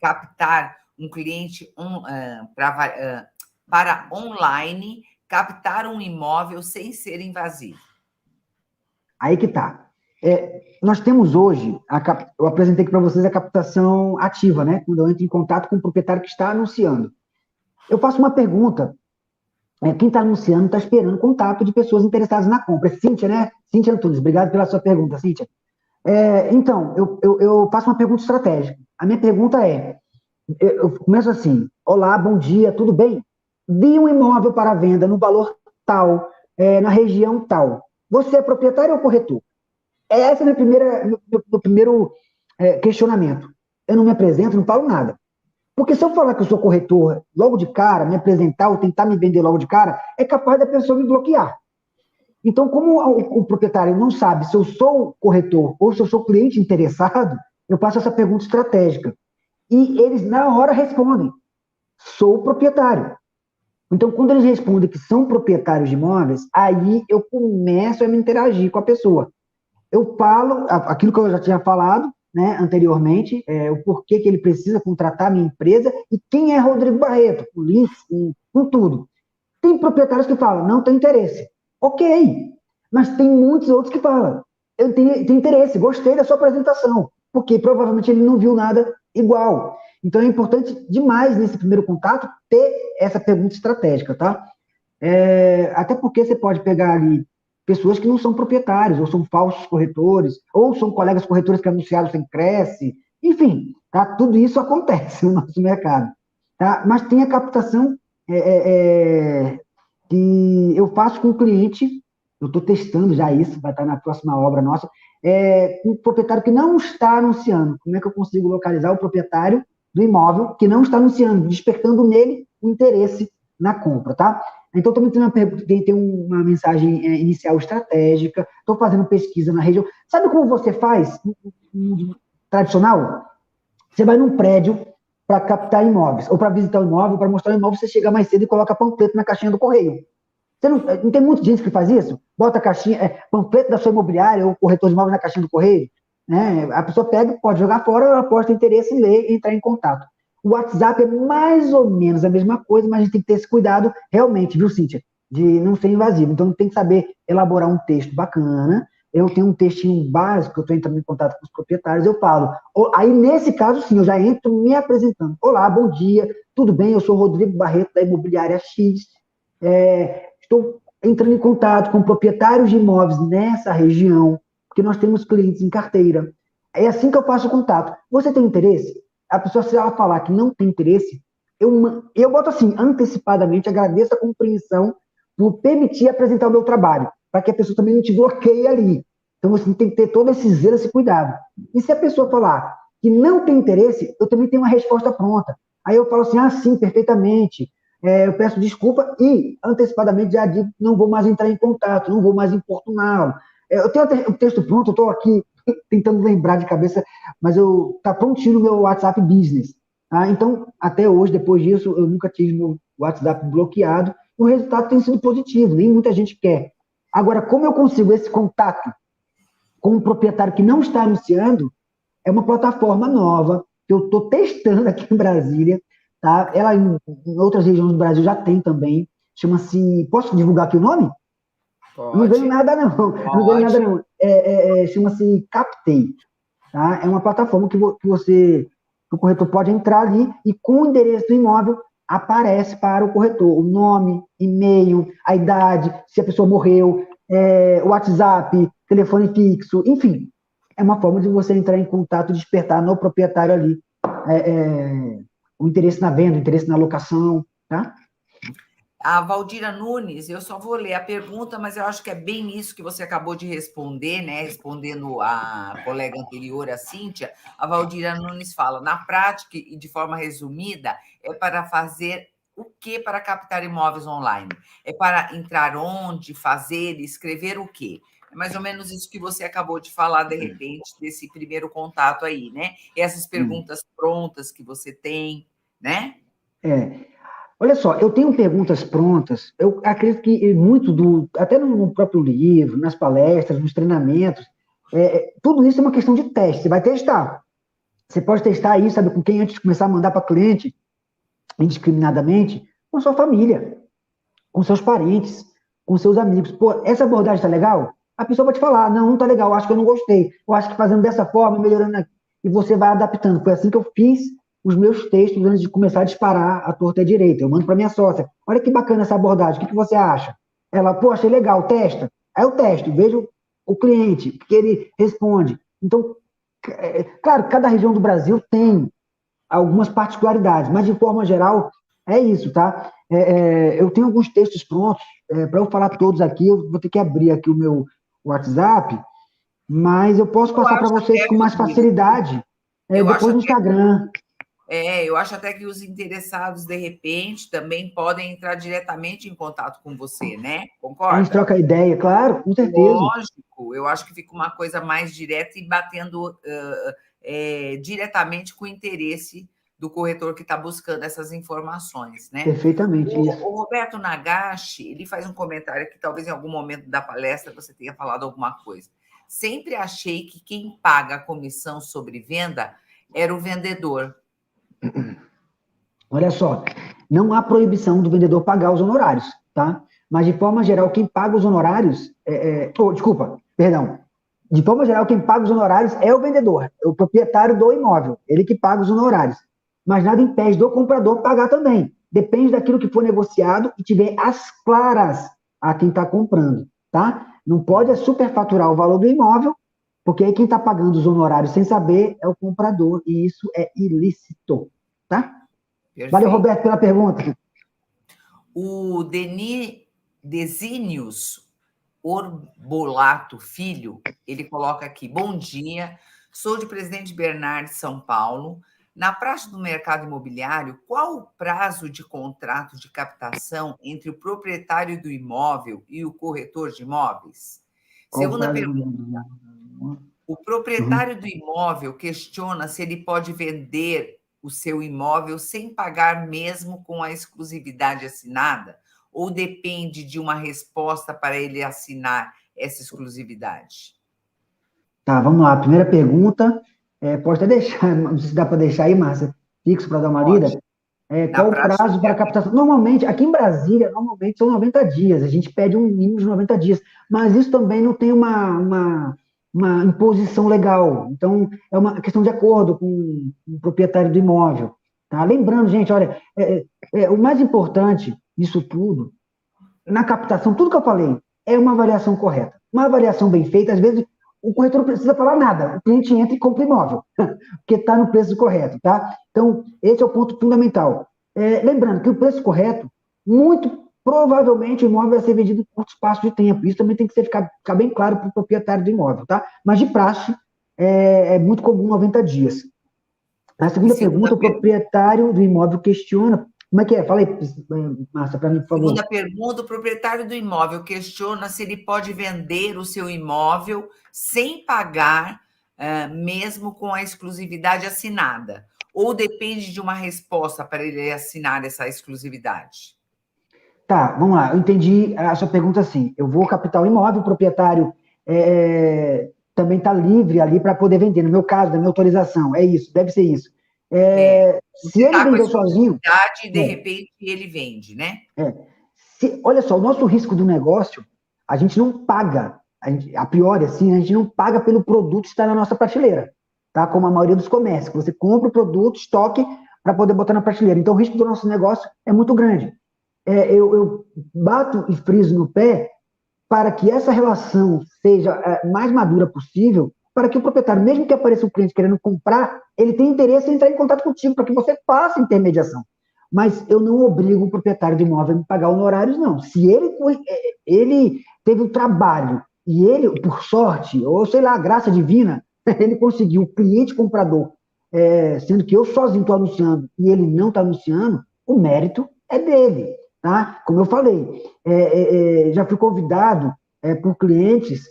S2: captar um cliente para online, captar um imóvel sem ser invasivo?
S3: Aí que tá. Nós temos hoje, eu apresentei aqui para vocês a captação ativa, né? Quando eu entro em contato com o proprietário que está anunciando. Eu faço uma pergunta. Quem está anunciando está esperando contato de pessoas interessadas na compra. Cíntia, né? Cíntia Antunes, obrigado pela sua pergunta, Cíntia. Então, eu faço uma pergunta estratégica. A minha pergunta eu começo assim, olá, bom dia, tudo bem? Vi um imóvel para venda no valor tal, na região tal. Você é proprietário ou corretor? Esse é meu primeiro questionamento. Eu não me apresento, não falo nada. Porque se eu falar que eu sou corretor logo de cara, me apresentar ou tentar me vender logo de cara, é capaz da pessoa me bloquear. Então, como o proprietário não sabe se eu sou corretor ou se eu sou cliente interessado, eu faço essa pergunta estratégica. E eles, na hora, respondem: sou proprietário. Então, quando eles respondem que são proprietários de imóveis, aí eu começo a me interagir com a pessoa. eu falo aquilo que eu já tinha falado, né, anteriormente, o porquê que ele precisa contratar a minha empresa e quem é Rodrigo Barreto, com links, com tudo. Tem proprietários que falam, não tem interesse. Ok, mas tem muitos outros que falam, eu tenho interesse, gostei da sua apresentação, porque provavelmente ele não viu nada igual. Então é importante demais nesse primeiro contato ter essa pergunta estratégica, tá? Até porque você pode pegar ali pessoas que não são proprietários, ou são falsos corretores, ou são colegas corretores que anunciaram sem Cresce, enfim, tá? Tudo isso acontece no nosso mercado. Tá? Mas tem a captação que eu faço com o cliente, eu estou testando já isso, vai estar na próxima obra nossa, um proprietário que não está anunciando. Como é que eu consigo localizar o proprietário do imóvel que não está anunciando, despertando nele o interesse na compra, tá? Então, também tem uma mensagem inicial estratégica, estou fazendo pesquisa na região. Sabe como você faz? Tradicional? Você vai num prédio para captar imóveis, ou para visitar o imóvel, para mostrar o imóvel, você chega mais cedo e coloca panfleto na caixinha do correio. Você não tem muita gente que faz isso? Bota a caixinha, panfleto da sua imobiliária ou corretor de imóveis na caixinha do correio. Né? A pessoa pega, pode jogar fora, ela pode ter interesse em ler e entrar em contato. O WhatsApp é mais ou menos a mesma coisa, mas a gente tem que ter esse cuidado realmente, viu, Cíntia? De não ser invasivo. Então, tem que saber elaborar um texto bacana. Eu tenho um textinho básico, eu estou entrando em contato com os proprietários, eu falo. Aí, nesse caso, sim, eu já entro me apresentando. Olá, bom dia, tudo bem? Eu sou Rodrigo Barreto, da Imobiliária X. Estou entrando em contato com proprietários de imóveis nessa região, porque nós temos clientes em carteira. É assim que eu faço o contato. Você tem interesse? A pessoa, se ela falar que não tem interesse, eu boto assim, antecipadamente, agradeço a compreensão por permitir apresentar o meu trabalho, para que a pessoa também não te bloqueie ali. Então, você tem que ter todo esse zelo, esse cuidado. E se a pessoa falar que não tem interesse, eu também tenho uma resposta pronta. Aí eu falo assim, sim, perfeitamente. Eu peço desculpa e, antecipadamente, já digo, não vou mais entrar em contato, não vou mais importuná-lo. Eu tenho o texto pronto, eu estou aqui tentando lembrar de cabeça, mas tá prontinho no meu WhatsApp Business. Tá? Então, até hoje, depois disso, eu nunca tive meu WhatsApp bloqueado. O resultado tem sido positivo, nem muita gente quer. Agora, como eu consigo esse contato com um proprietário que não está anunciando, é uma plataforma nova que eu estou testando aqui em Brasília. Tá? Ela em outras regiões do Brasil já tem também. Chama-se... Posso divulgar aqui o nome?
S2: Pode.
S3: Não ganho nada, não. Não ganho nada, não. Chama-se Captei. Tá? É uma plataforma que o corretor pode entrar ali e com o endereço do imóvel aparece para o corretor o nome, e-mail, a idade, se a pessoa morreu, o WhatsApp, telefone fixo, enfim. É uma forma de você entrar em contato e despertar no proprietário ali o interesse na venda, o interesse na locação, tá?
S2: A Valdira Nunes, eu só vou ler a pergunta, mas eu acho que é bem isso que você acabou de responder, né? Respondendo a colega anterior, a Cíntia. A Valdira Nunes fala: na prática e de forma resumida, é para fazer o que para captar imóveis online? É para entrar onde, fazer, escrever o quê? É mais ou menos isso que você acabou de falar, de repente, desse primeiro contato aí, né? Essas perguntas prontas que você tem, né?
S3: Olha só, eu tenho perguntas prontas, eu acredito que até no próprio livro, nas palestras, nos treinamentos, tudo isso é uma questão de teste, você vai testar. Você pode testar aí, sabe, com quem antes de começar a mandar para cliente, indiscriminadamente, com sua família, com seus parentes, com seus amigos. Pô, essa abordagem está legal? A pessoa vai te falar, não está legal, acho que eu não gostei, eu acho que fazendo dessa forma, melhorando aqui, e você vai adaptando. Foi assim que eu fiz os meus textos antes de começar a disparar a torta à direita. Eu mando para minha sócia, olha que bacana essa abordagem, o que você acha? Ela, pô, achei legal, testa. Aí eu testo, vejo o cliente, o que ele responde. Então, claro, cada região do Brasil tem algumas particularidades, mas de forma geral é isso, tá? Eu tenho alguns textos prontos, para eu falar todos aqui, eu vou ter que abrir aqui o meu WhatsApp, mas eu posso passar para vocês com mais facilidade depois no Instagram.
S2: Eu acho até que os interessados, de repente, também podem entrar diretamente em contato com você, né? Concorda?
S3: A gente troca ideia, claro, com certeza.
S2: Lógico, eu acho que fica uma coisa mais direta e batendo diretamente com o interesse do corretor que está buscando essas informações, né?
S3: Perfeitamente, isso.
S2: O Roberto Nagashi, ele faz um comentário que talvez em algum momento da palestra você tenha falado alguma coisa. Sempre achei que quem paga a comissão sobre venda era o vendedor.
S3: Olha só, não há proibição do vendedor pagar os honorários, tá? Mas, de forma geral, quem paga os honorários... De forma geral, quem paga os honorários é o vendedor, é o proprietário do imóvel, ele que paga os honorários. Mas nada impede do comprador pagar também. Depende daquilo que for negociado e tiver as claras a quem está comprando, tá? Não pode superfaturar o valor do imóvel, porque aí quem está pagando os honorários sem saber é o comprador, e isso é ilícito, tá?
S2: Perfeito.
S3: Valeu, Roberto, pela pergunta.
S2: O Desínios Orbolato Filho, ele coloca aqui: bom dia, sou de Presidente Bernardes, São Paulo. Na prática do mercado imobiliário, qual o prazo de contrato de captação entre o proprietário do imóvel e o corretor de imóveis? Segunda pergunta: o proprietário do imóvel questiona se ele pode vender o seu imóvel sem pagar mesmo com a exclusividade assinada? Ou depende de uma resposta para ele assinar essa exclusividade?
S3: Tá, vamos lá. Primeira pergunta, pode até deixar, não sei se dá para deixar aí, Márcia, fixo para dar uma lida. Qual o prazo para captação? Normalmente, aqui em Brasília, normalmente são 90 dias, a gente pede um mínimo de 90 dias, mas isso também não tem uma imposição legal, então é uma questão de acordo com o proprietário do imóvel. Tá? Lembrando, gente, olha, o mais importante disso tudo, na captação, tudo que eu falei, é uma avaliação correta. Uma avaliação bem feita, às vezes o corretor não precisa falar nada, o cliente entra e compra o imóvel, porque está no preço correto, tá? Então, esse é o ponto fundamental. Lembrando que o preço correto, muito provavelmente o imóvel vai ser vendido em curto espaço de tempo. Isso também tem que ficar bem claro para o proprietário do imóvel, tá? Mas de praxe, é muito comum 90 dias. A segunda pergunta, o proprietário do imóvel questiona. Como é que é? Fala aí, Márcia, para mim, por favor.
S2: Segunda pergunta, o proprietário do imóvel questiona se ele pode vender o seu imóvel sem pagar, mesmo com a exclusividade assinada. Ou depende de uma resposta para ele assinar essa exclusividade?
S3: Tá, vamos lá. Eu entendi a sua pergunta assim. Eu vou captar o imóvel, o proprietário também está livre ali para poder vender. No meu caso, da minha autorização, é isso, deve ser isso. Se ele vendeu sozinho...
S2: E de repente ele vende, né?
S3: Olha só, o nosso risco do negócio, a gente não paga, a priori, assim, a gente não paga pelo produto estar na nossa prateleira, tá? Como a maioria dos comércios, você compra o produto, estoque, para poder botar na prateleira. Então, o risco do nosso negócio é muito grande. Eu bato e friso no pé para que essa relação seja mais madura possível, para que o proprietário, mesmo que apareça um cliente querendo comprar, ele tenha interesse em entrar em contato contigo, para que você faça intermediação. Mas eu não obrigo o proprietário do imóvel a me pagar honorários, não. Se ele teve o trabalho e ele, por sorte, ou sei lá, graça divina, ele conseguiu o cliente comprador, sendo que eu sozinho estou anunciando e ele não está anunciando, o mérito é dele, tá? Como eu falei, já fui convidado por clientes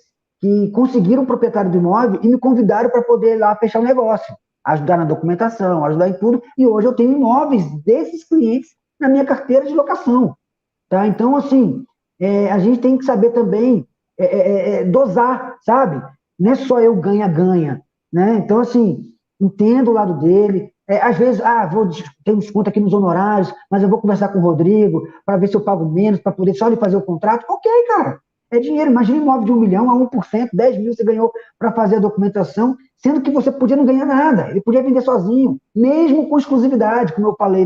S3: que conseguiram o proprietário do imóvel e me convidaram para poder ir lá fechar o negócio, ajudar na documentação, ajudar em tudo, e hoje eu tenho imóveis desses clientes na minha carteira de locação, tá? Então, assim, a gente tem que saber também dosar, sabe? Não é só eu ganha-ganha, né? Então, assim, entendo o lado dele, às vezes, vou ter um desconto aqui nos honorários, mas eu vou conversar com o Rodrigo para ver se eu pago menos, para poder só ele fazer o contrato. Ok, cara, é dinheiro. Imagina um imóvel de 1 milhão a 1%, 10 mil você ganhou para fazer a documentação, sendo que você podia não ganhar nada. Ele podia vender sozinho, mesmo com exclusividade, como eu falei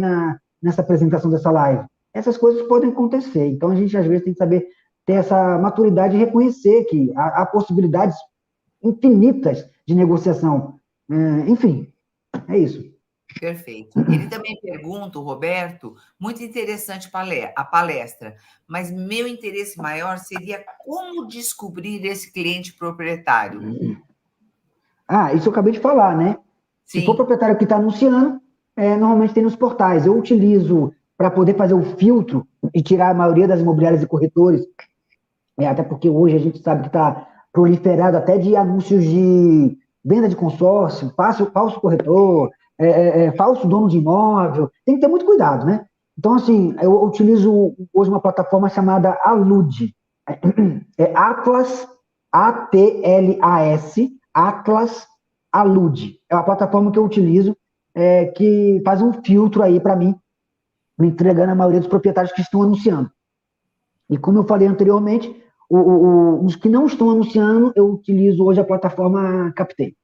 S3: nessa apresentação dessa live. Essas coisas podem acontecer. Então, a gente, às vezes, tem que saber ter essa maturidade e reconhecer que há possibilidades infinitas de negociação. Enfim, é isso.
S2: Perfeito. Ele também pergunta, o Roberto, muito interessante a palestra, mas meu interesse maior seria como descobrir esse cliente proprietário.
S3: Isso eu acabei de falar, né?
S2: Sim.
S3: Se for o proprietário que está anunciando, normalmente tem nos portais. Eu utilizo para poder fazer o filtro e tirar a maioria das imobiliárias e corretores, até porque hoje a gente sabe que está proliferado até de anúncios de venda de consórcio, falso corretor, falso dono de imóvel, tem que ter muito cuidado, né? Então, assim, eu utilizo hoje uma plataforma chamada Alude, Atlas ATLAS, Atlas Alude. É uma plataforma que eu utilizo, que faz um filtro aí para mim, me entregando a maioria dos proprietários que estão anunciando. E como eu falei anteriormente, os que não estão anunciando, eu utilizo hoje a plataforma Captei.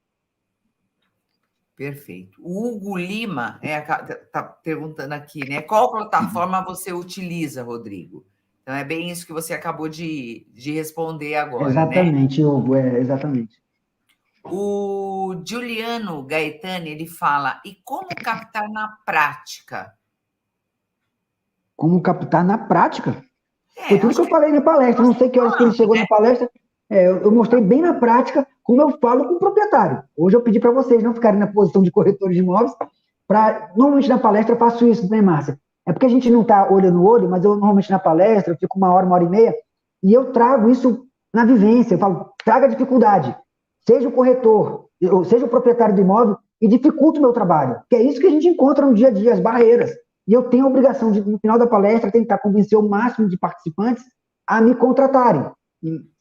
S2: Perfeito. O Hugo Lima está perguntando aqui, né? Qual plataforma você utiliza, Rodrigo? Então, é bem isso que você acabou de responder agora,
S3: Exatamente, Hugo, exatamente.
S2: O Giuliano Gaetani, ele fala, e como captar na prática?
S3: Como captar na prática? Foi tudo que eu falei na palestra, não sei que horas que ele
S2: falando,
S3: chegou
S2: né?
S3: na palestra, eu mostrei bem na prática como eu falo com o proprietário. Hoje eu pedi para vocês não ficarem na posição de corretores de imóveis, normalmente na palestra eu faço isso, né, Márcia? É porque a gente não está olho no olho, mas eu normalmente na palestra, eu fico uma hora e meia, e eu trago isso na vivência, eu falo, traga dificuldade, seja o corretor, ou seja o proprietário do imóvel, e dificulta o meu trabalho, que é isso que a gente encontra no dia a dia, as barreiras. E eu tenho a obrigação de, no final da palestra, tentar convencer o máximo de participantes a me contratarem,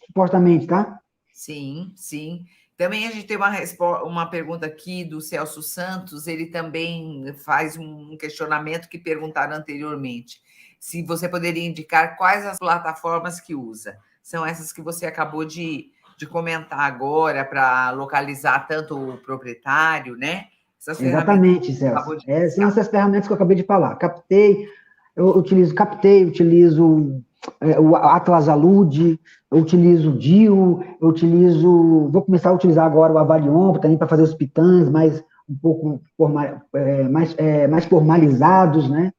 S3: supostamente, tá?
S2: Sim, sim. Também a gente tem uma pergunta aqui do Celso Santos, ele também faz um questionamento que perguntaram anteriormente. Se você poderia indicar quais as plataformas que usa. São essas que você acabou de comentar agora, para localizar tanto o proprietário, né? Essas
S3: Exatamente, Celso. São essas ferramentas que eu acabei de falar. Eu utilizo Captei, utilizo o Atlas Alude, eu utilizo o DIO, vou começar a utilizar agora o Avalion também para fazer os pitãs um pouco mais formalizados, né?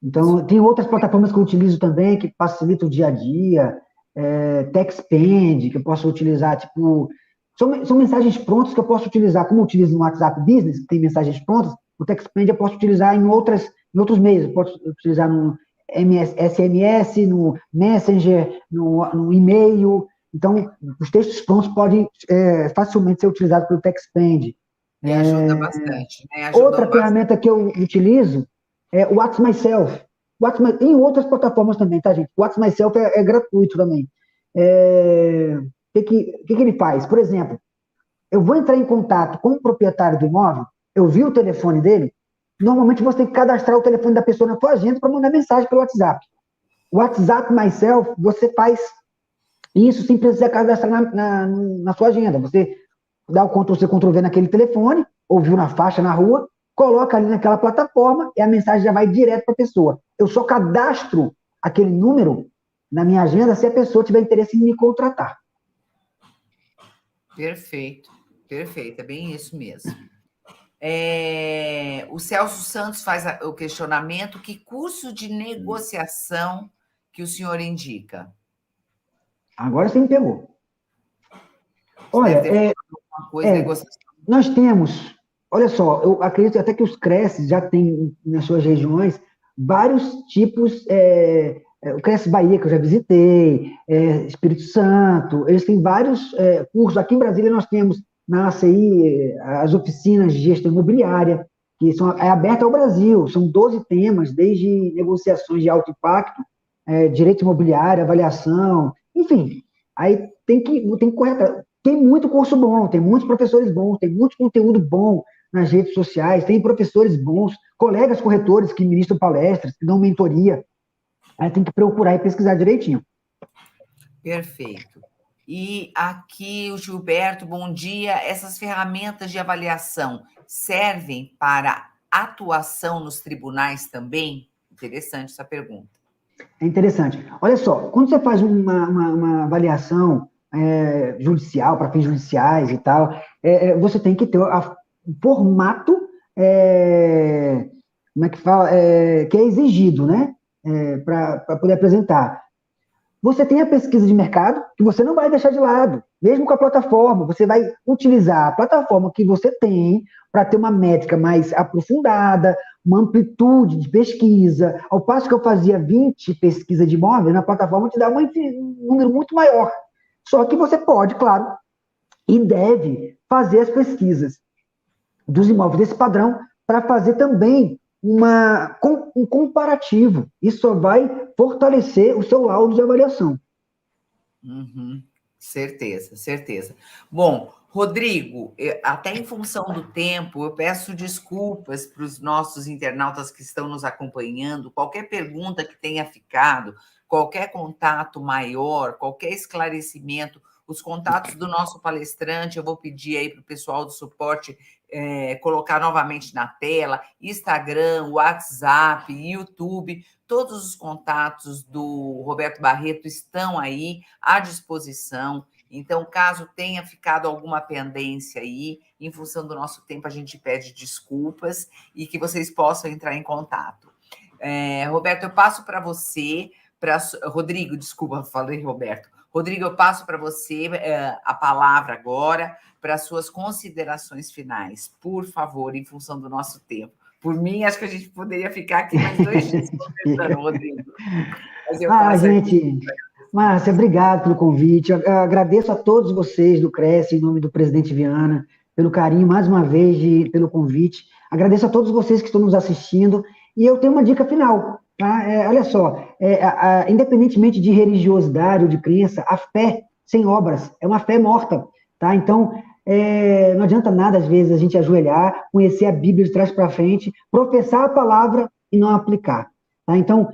S3: Então, tem outras plataformas que eu utilizo também, que facilitam o dia a dia, TechSpend, que eu posso utilizar, tipo, são mensagens prontas que eu posso utilizar, como eu utilizo no WhatsApp Business, que tem mensagens prontas, o TechSpend eu posso utilizar em outros meios, eu posso utilizar no SMS, no Messenger, no e-mail. Então, os textos prontos podem facilmente ser utilizados pelo TechSpend.
S2: E ajuda bastante, né?
S3: Outra ferramenta que eu utilizo é o What's Myself. Tem outras plataformas também, tá, gente? O What's Myself é gratuito também. O que ele faz? Por exemplo, eu vou entrar em contato com o proprietário do imóvel, eu vi o telefone dele, normalmente você tem que cadastrar o telefone da pessoa na sua agenda para mandar mensagem pelo WhatsApp. O WhatsApp Myself, você faz isso sem precisar cadastrar na sua agenda. Você dá o Ctrl+C, Ctrl+V naquele telefone, ouviu na faixa, na rua, coloca ali naquela plataforma e a mensagem já vai direto para a pessoa. Eu só cadastro aquele número na minha agenda se a pessoa tiver interesse em me contratar.
S2: Perfeito, perfeito, é bem isso mesmo. O Celso Santos faz o questionamento: que curso de negociação que o senhor indica?
S3: Agora você me pegou. Olha, nós temos, olha só, eu acredito até que os CRECs já têm nas suas regiões vários tipos, o CRECs Bahia, que eu já visitei, Espírito Santo, eles têm vários cursos. Aqui em Brasília nós temos na ACI as oficinas de gestão imobiliária, que é aberta ao Brasil, são 12 temas, desde negociações de alto impacto, direito imobiliário, avaliação, enfim, aí tem que correr atrás. Tem muito curso bom, tem muitos professores bons, tem muito conteúdo bom nas redes sociais, tem professores bons, colegas corretores que ministram palestras, que dão mentoria. Aí tem que procurar e pesquisar direitinho.
S2: Perfeito. E aqui o Gilberto, bom dia. Essas ferramentas de avaliação servem para atuação nos tribunais também? Interessante essa pergunta.
S3: É interessante. Olha só, quando você faz uma avaliação judicial, para fins judiciais e tal, você tem que ter o formato, como é que fala, que é exigido, né, para poder apresentar. Você tem a pesquisa de mercado, que você não vai deixar de lado, mesmo com a plataforma, você vai utilizar a plataforma que você tem para ter uma métrica mais aprofundada, uma amplitude de pesquisa. Ao passo que eu fazia 20 pesquisas de imóvel, na plataforma te dá um número muito maior. Só que você pode, claro, e deve fazer as pesquisas dos imóveis desse padrão para fazer também um comparativo. Isso só vai fortalecer o seu laudo de avaliação.
S2: Uhum. Certeza, certeza. Bom, Rodrigo, até em função do tempo, eu peço desculpas para os nossos internautas que estão nos acompanhando. Qualquer pergunta que tenha ficado, qualquer contato maior, qualquer esclarecimento, os contatos do nosso palestrante, eu vou pedir aí para o pessoal do suporte colocar novamente na tela, Instagram, WhatsApp, YouTube, todos os contatos do Roberto Barreto estão aí à disposição. Então, caso tenha ficado alguma pendência aí, em função do nosso tempo, a gente pede desculpas e que vocês possam entrar em contato. Roberto, eu passo para você, Rodrigo, desculpa, falei Roberto. Rodrigo, eu passo para você a palavra agora para as suas considerações finais, por favor, em função do nosso tempo. Por mim, acho que a gente poderia ficar aqui mais 2 dias conversando, Rodrigo. Mas eu passo
S3: gente, Márcia, obrigado pelo convite. Eu agradeço a todos vocês do Cresce, em nome do presidente Viana, pelo carinho, mais uma vez, pelo convite. Agradeço a todos vocês que estão nos assistindo. E eu tenho uma dica final. Tá? Olha só, independentemente de religiosidade ou de crença, a fé sem obras é uma fé morta. Tá? Então, não adianta nada, às vezes, a gente ajoelhar, conhecer a Bíblia de trás para frente, professar a palavra e não aplicar. Tá? Então,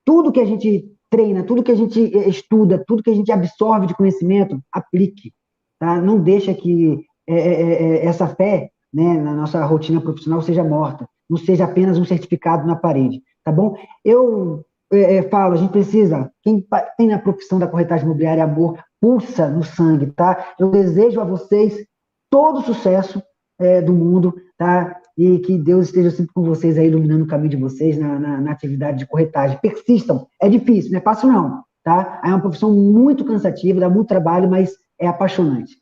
S3: tudo que a gente treina, tudo que a gente estuda, tudo que a gente absorve de conhecimento, aplique. Tá? Não deixa que essa fé, né, na nossa rotina profissional seja morta, não seja apenas um certificado na parede. Tá bom? Eu falo, a gente precisa, quem tem na profissão da corretagem imobiliária amor, pulsa no sangue, tá? Eu desejo a vocês todo o sucesso do mundo, tá? E que Deus esteja sempre com vocês aí, iluminando o caminho de vocês na atividade de corretagem. Persistam, é difícil, não é fácil não, tá? É uma profissão muito cansativa, dá muito trabalho, mas é apaixonante.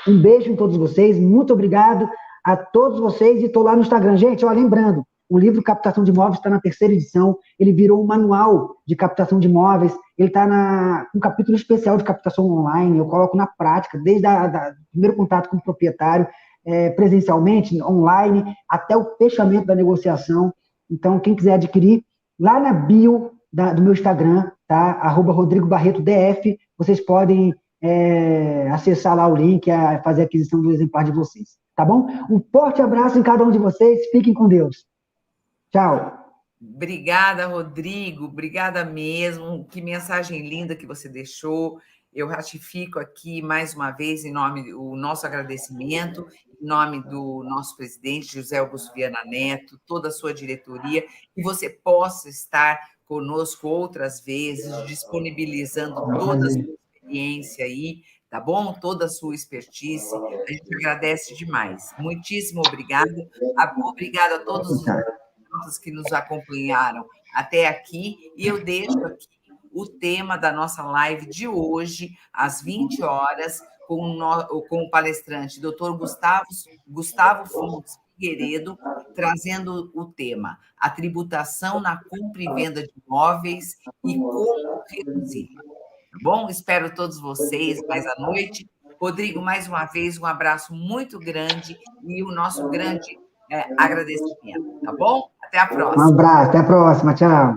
S3: Um beijo em todos vocês, muito obrigado a todos vocês, e estou lá no Instagram. Gente, ó, lembrando, o livro Captação de Imóveis está na 3ª edição, ele virou um manual de captação de imóveis, ele está um capítulo especial de captação online, eu coloco na prática, desde o primeiro contato com o proprietário, presencialmente, online, até o fechamento da negociação. Então, quem quiser adquirir, lá na bio do meu Instagram, tá? @RodrigoBarretoDF, vocês podem acessar lá o link, fazer a aquisição do exemplar de vocês, tá bom? Um forte abraço em cada um de vocês, fiquem com Deus. Tchau.
S2: Obrigada, Rodrigo, obrigada mesmo, que mensagem linda que você deixou. Eu ratifico aqui, mais uma vez, em nome do nosso agradecimento, em nome do nosso presidente, José Augusto Viana Neto, toda a sua diretoria, que você possa estar conosco outras vezes, disponibilizando toda a sua experiência aí, tá bom? Toda a sua expertise. A gente agradece demais. Muitíssimo obrigado. Obrigada a todos os que nos acompanharam até aqui. E eu deixo aqui o tema da nossa live de hoje, às 20 horas, com o palestrante Dr. Gustavo Fontes Figueiredo, trazendo o tema: a tributação na compra e venda de imóveis e como reduzir. Tá bom? Espero todos vocês mais à noite. Rodrigo, mais uma vez, um abraço muito grande e o nosso grande agradecimento, tá bom? Até a próxima.
S3: Um abraço, até a próxima, tchau.